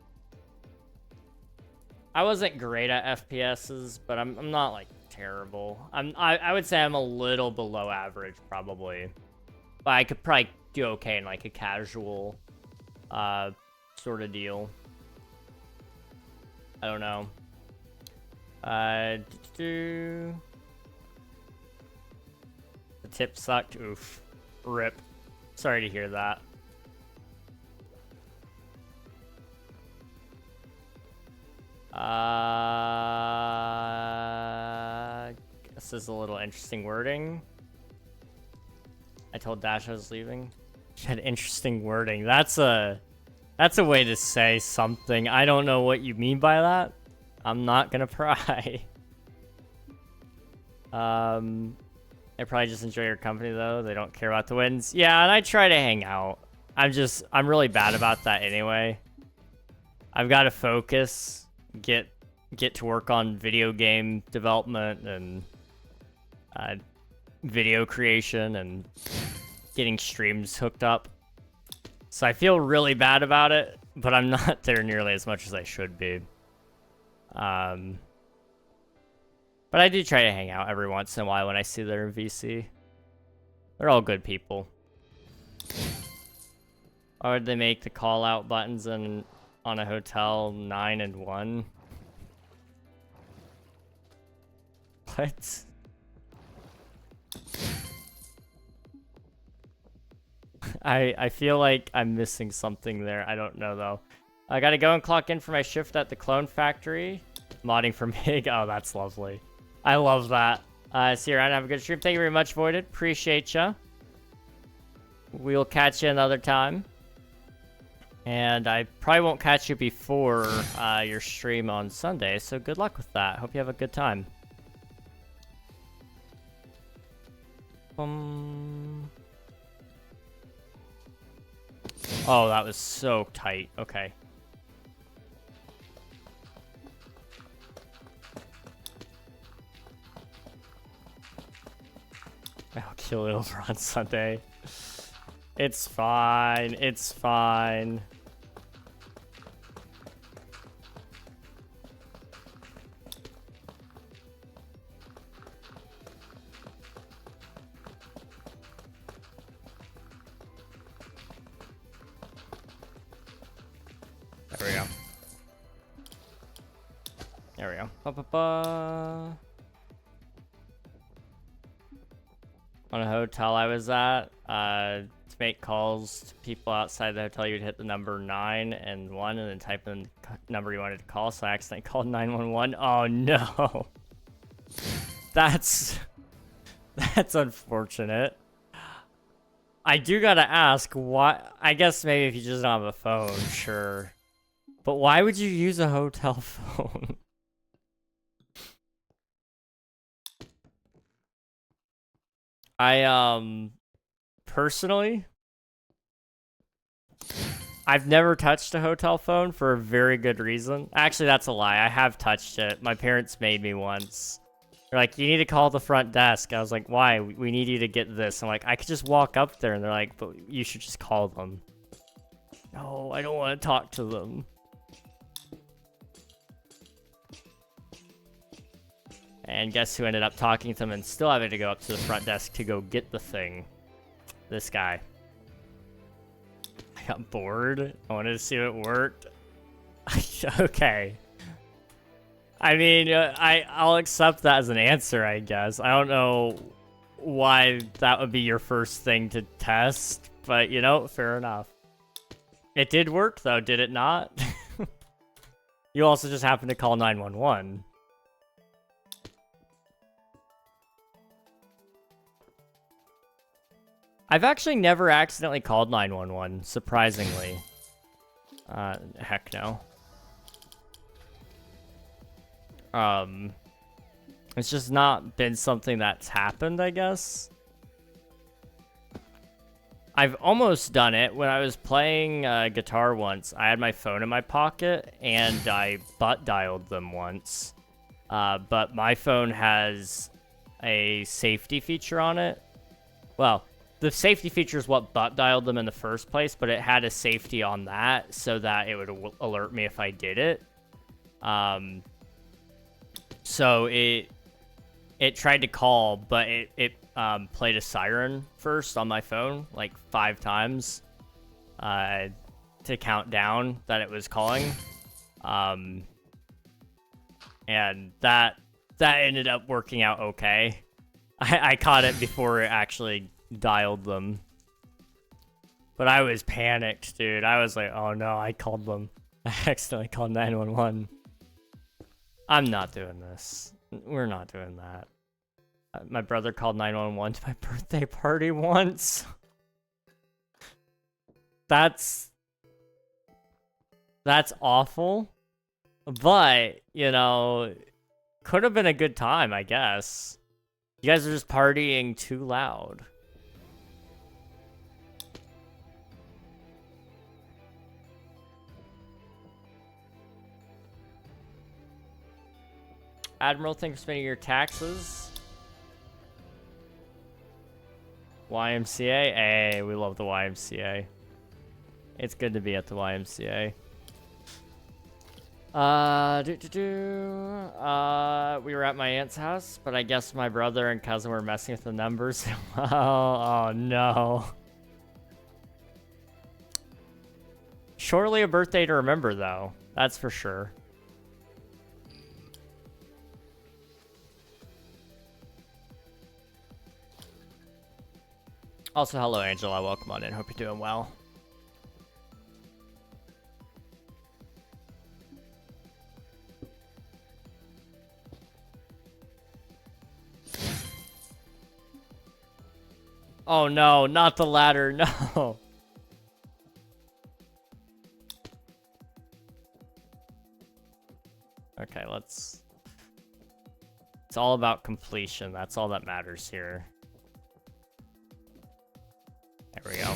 I wasn't great at FPSs, but I'm not like terrible. I would say I'm a little below average probably, but I could probably do okay in like a casual sort of deal. I don't know. The tip sucked. Oof. Rip. Sorry to hear that. This is a little interesting wording. I told Dash I was leaving. She had interesting wording. That's a way to say something. I don't know what you mean by that. I'm not gonna pry. They probably just enjoy your company though. They don't care about the wins. Yeah, and I try to hang out. I'm really bad about that anyway. I've got to focus, get to work on video game development and video creation and getting streams hooked up. So I feel really bad about it, but I'm not there nearly as much as I should be. But I do try to hang out every once in a while when I see they're in VC. They're all good people. Or would they make the call out buttons on a hotel 9 and 1? What? I feel like I'm missing something there. I don't know though. I gotta go and clock in for my shift at the Clone Factory. Modding for Mig. Oh, that's lovely. I love that. See you around. Have a good stream. Thank you very much, Voided. Appreciate ya. We'll catch you another time. And I probably won't catch you before your stream on Sunday, so good luck with that. Hope you have a good time. Oh, that was so tight. Okay. I'll kill it over on Sunday. It's fine. It's fine. There we go. There we go. Ba-ba-ba. On a hotel I was at, to make calls to people outside the hotel, you'd hit the number 9 and 1 and then type in the number you wanted to call, so I accidentally called 911. Oh no. That's unfortunate. I do gotta ask, why? I guess maybe if you just don't have a phone, sure. But why would you use a hotel phone? Personally, I've never touched a hotel phone for a very good reason. Actually, that's a lie. I have touched it. My parents made me once. They're like, you need to call the front desk. I was like, why? We need you to get this. I'm like, I could just walk up there. And they're like, but you should just call them. No, I don't want to talk to them. And guess who ended up talking to them and still having to go up to the front desk to go get the thing? This guy. I got bored. I wanted to see if it worked. Okay. I mean, I'll accept that as an answer, I guess. I don't know why that would be your first thing to test, but you know, fair enough. It did work though, did it not? You also just happened to call 911. I've actually never accidentally called 911, surprisingly. Heck no. It's just not been something that's happened, I guess. I've almost done it. When I was playing guitar once, I had my phone in my pocket, and I butt dialed them once. But my phone has a safety feature on it. Well, the safety feature is what butt dialed them in the first place, but it had a safety on that so that it would alert me if I did it. So it tried to call, but it played a siren first on my phone, like 5 times, to count down that it was calling. And that ended up working out okay. I caught it before it actually dialed them. But I was panicked, dude. I was like, oh no, I called them. I accidentally called 911. I'm not doing this. We're not doing that. My brother called 911 to my birthday party once. That's awful. But, you know, could have been a good time, I guess. You guys are just partying too loud. Admiral, thanks for spending your taxes. YMCA? Hey, we love the YMCA. It's good to be at the YMCA. We were at my aunt's house, but I guess my brother and cousin were messing with the numbers. Oh no. Surely a birthday to remember, though. That's for sure. Also, hello, Angela. Welcome on in. Hope you're doing well. Oh no, not the ladder, no. Okay, let's... It's all about completion. That's all that matters here. There we go.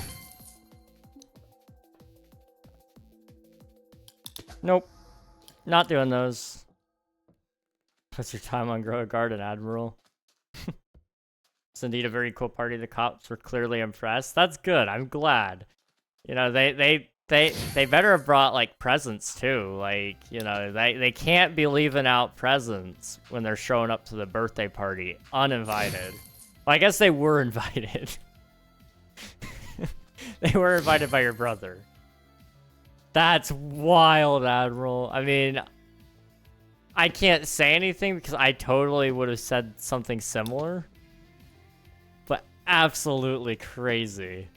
Nope. Not doing those. What's your time on Grow a Garden, Admiral? It's indeed a very cool party. The cops were clearly impressed. That's good. I'm glad. You know, they better have brought, like, presents, too. Like, you know, they can't be leaving out presents when they're showing up to the birthday party uninvited. Well, I guess they were invited. They were invited by your brother. That's wild, Admiral. I mean, I can't say anything because I totally would have said something similar. But absolutely crazy.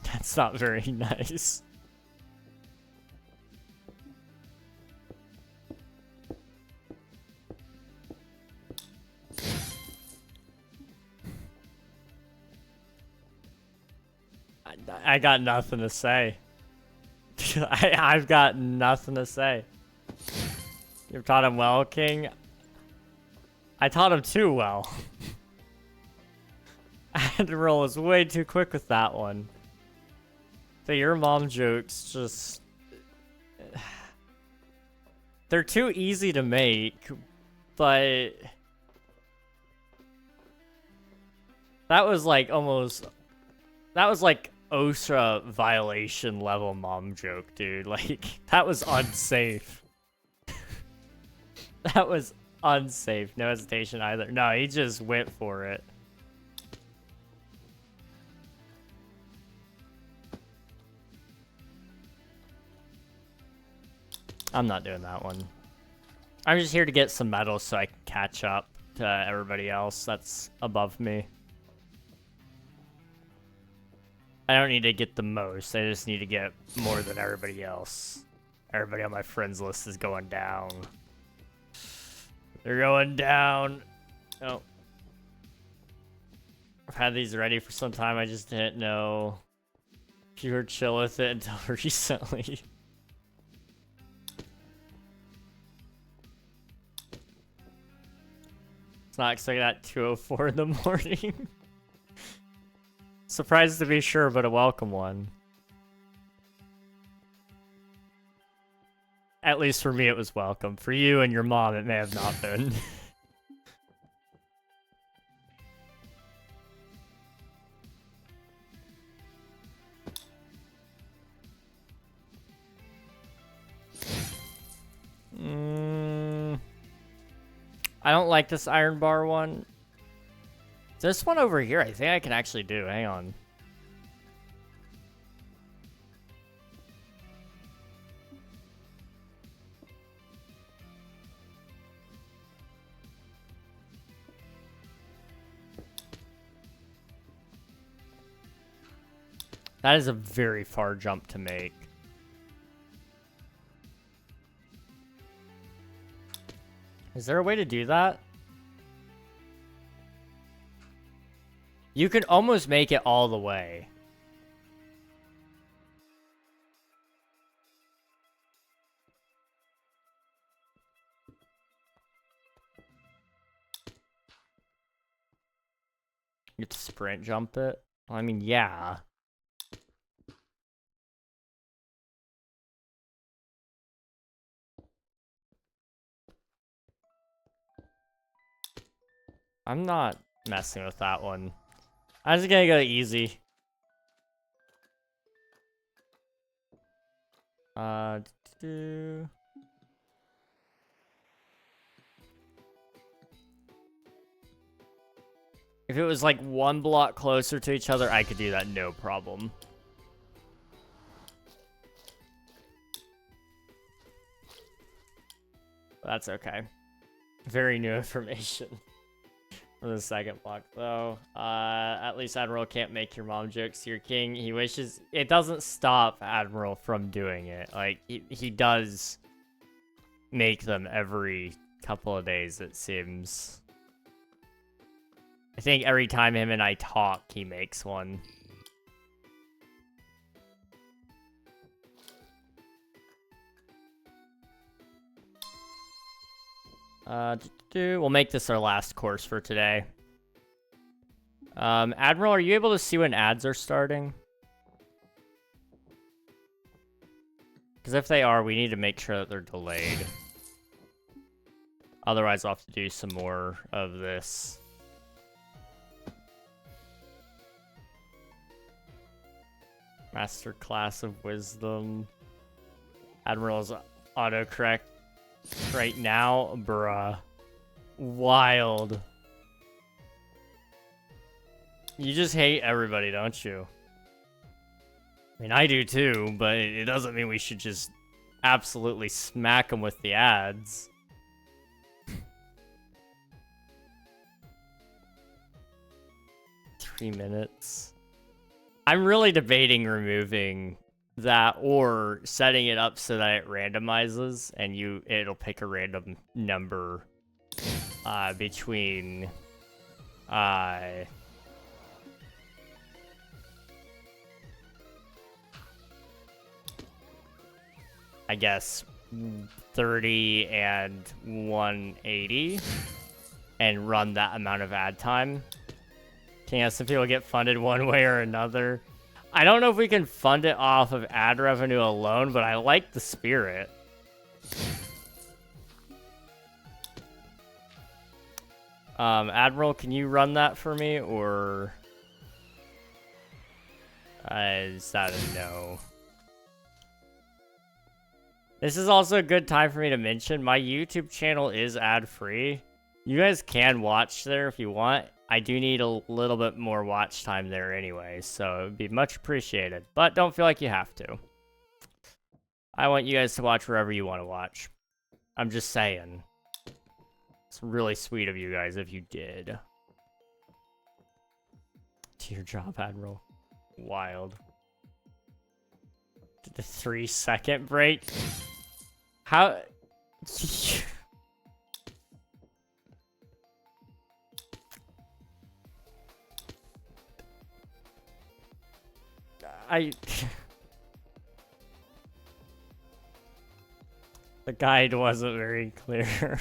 That's not very nice. I got nothing to say. I've got nothing to say. You've taught him well, King. I taught him too well. Admiral was way too quick with that one. So your mom jokes just... They're too easy to make, but... That was like almost... That was like OSHA violation level mom joke, dude. Like, that was unsafe. That was unsafe. No hesitation either. No, he just went for it. I'm not doing that one. I'm just here to get some medals so I can catch up to everybody else that's above me. I don't need to get the most, I just need to get more than everybody else. Everybody on my friends list is going down. They're going down. Oh. I've had these ready for some time, I just didn't know if you were chill with it until recently. It's not expecting that 2:04 in the morning. Surprised to be sure, but a welcome one. At least for me, it was welcome. For you and your mom, it may have not been. I don't like this iron bar one. This one over here, I think I can actually do. Hang on. That is a very far jump to make. Is there a way to do that? You could almost make it all the way. You get to sprint jump it? Well, I mean, yeah. I'm not messing with that one. I'm just gonna go easy. If it was like one block closer to each other, I could do that no problem. That's okay. Very new information. For the second block, though. At least Admiral can't make your mom jokes to your king. He wishes... It doesn't stop Admiral from doing it. Like, he does make them every couple of days, it seems. I think every time him and I talk, he makes one. We'll make this our last course for today. Admiral, are you able to see when ads are starting? Because if they are, we need to make sure that they're delayed. Otherwise, I'll have to do some more of this. Masterclass of Wisdom. Admiral's autocorrect right now, bruh. Wild. You just hate everybody, don't you? I mean, I do too, but it doesn't mean we should just absolutely smack them with the ads. 3 minutes. I'm really debating removing that or setting it up so that it randomizes and it'll pick a random number between I guess 30 and 180 and run that amount of ad time. Can have some people get funded one way or another. I don't know if we can fund it off of ad revenue alone, but I like the spirit. Admiral, can you run that for me, or is that a no? This is also a good time for me to mention my YouTube channel is ad-free. You guys can watch there if you want. I do need a little bit more watch time there anyway, so it would be much appreciated. But don't feel like you have to. I want you guys to watch wherever you want to watch. I'm just saying. It's really sweet of you guys if you did. Teardrop Admiral. Wild. Did the 3-second break? How? The guide wasn't very clear.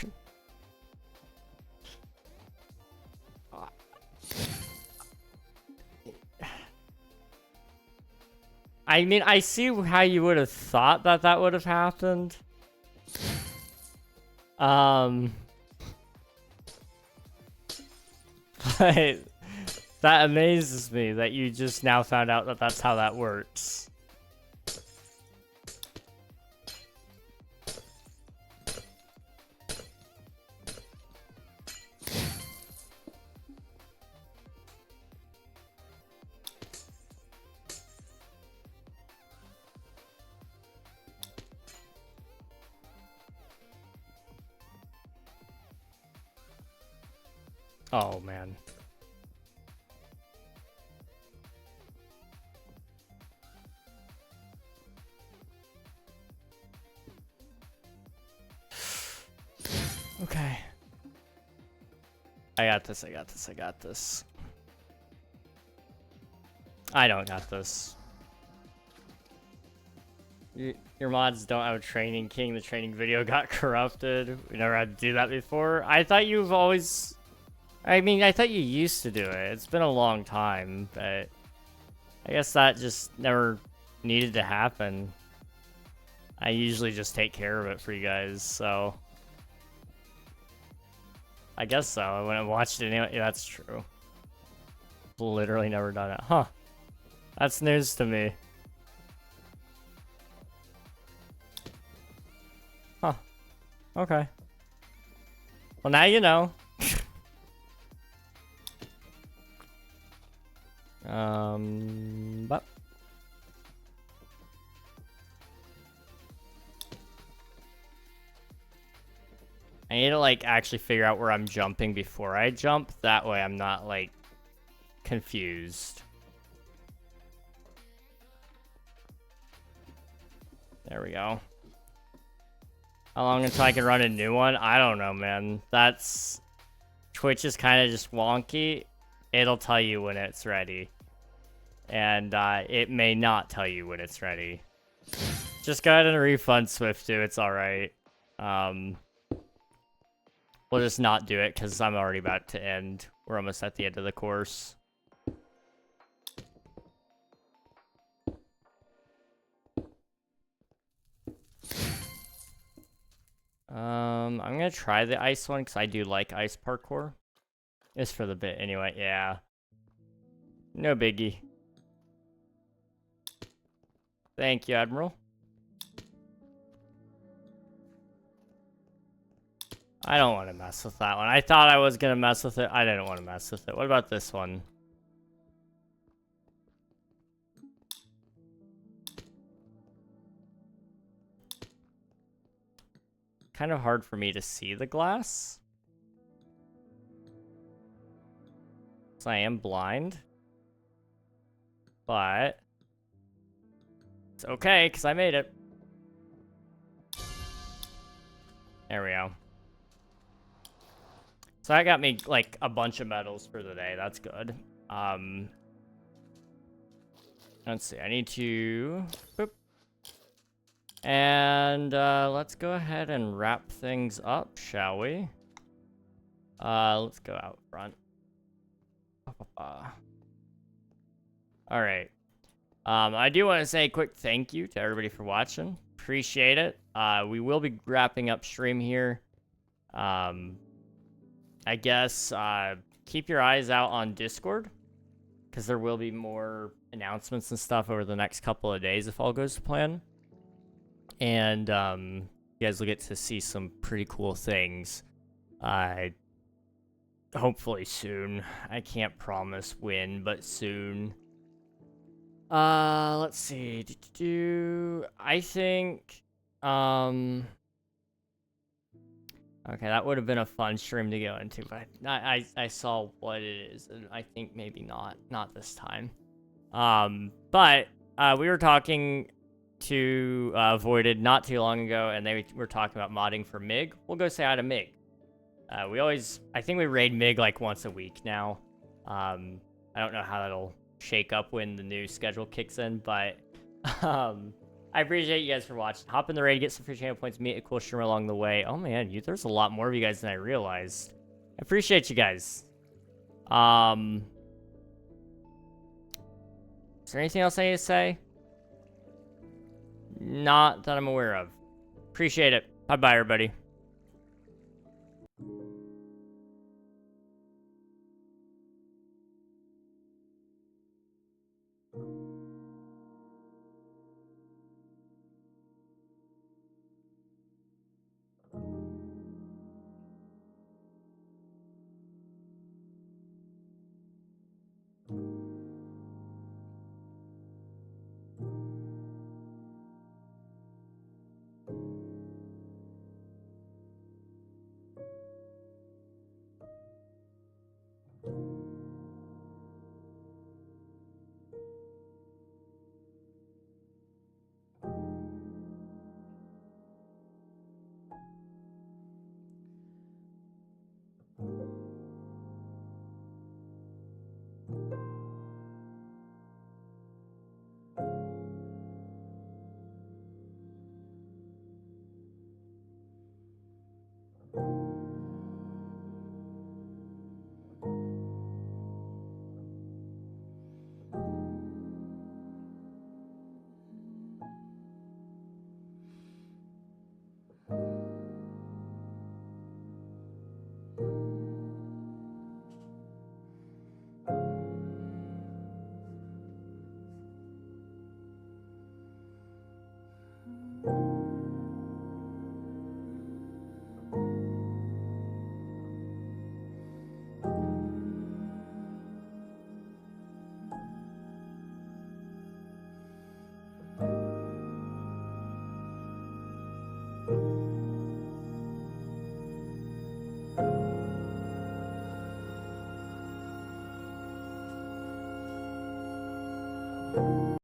I mean, I see how you would have thought that that would have happened. But that amazes me that you just now found out that that's how that works. Oh, man. Okay. I got this, I got this, I got this. I don't got this. Your mods don't have a training king. The training video got corrupted. We never had to do that before. I thought you've always... I mean, I thought you used to do it. It's been a long time, but... I guess that just never needed to happen. I usually just take care of it for you guys, so... I guess so. I wouldn't have watched it anyway. Yeah, that's true. Literally never done it. Huh. That's news to me. Huh. Okay. Well, now you know. But... I need to, like, actually figure out where I'm jumping before I jump. That way I'm not, like, confused. There we go. How long until I can run a new one? I don't know, man. That's... Twitch is kind of just wonky. It'll tell you when it's ready. And, it may not tell you when it's ready. Just go ahead and refund Swift, too. It's alright. We'll just not do it, because I'm already about to end. We're almost at the end of the course. I'm gonna try the ice one, because I do like ice parkour. It's for the bit anyway, yeah. No biggie. Thank you, Admiral. I don't want to mess with that one. I thought I was going to mess with it. I didn't want to mess with it. What about this one? Kind of hard for me to see the glass. So I am blind. But it's okay, because I made it. There we go. So that got me, like, a bunch of medals for the day. That's good. Let's see. I need to... Boop. And, let's go ahead and wrap things up, shall we? Let's go out front. Alright. I do want to say a quick thank you to everybody for watching. Appreciate it. We will be wrapping up stream here. I guess, keep your eyes out on Discord, because there will be more announcements and stuff over the next couple of days if all goes to plan. And, you guys will get to see some pretty cool things, hopefully soon. I can't promise when, but soon. Let's see. I think Okay, that would have been a fun stream to go into, but I saw what it is, and I think maybe not this time. But we were talking to Voided not too long ago, and they were talking about modding for MIG. We'll go say hi to MIG. I think we raid MIG like once a week now. I don't know how that'll shake up when the new schedule kicks in, but I appreciate you guys for watching. Hop in the raid, get some free channel points, meet a cool streamer along the way. Oh man, there's a lot more of you guys than I realized. I appreciate you guys. Is there anything else I need to say? Not that I'm aware of. Appreciate it. Bye-bye, everybody.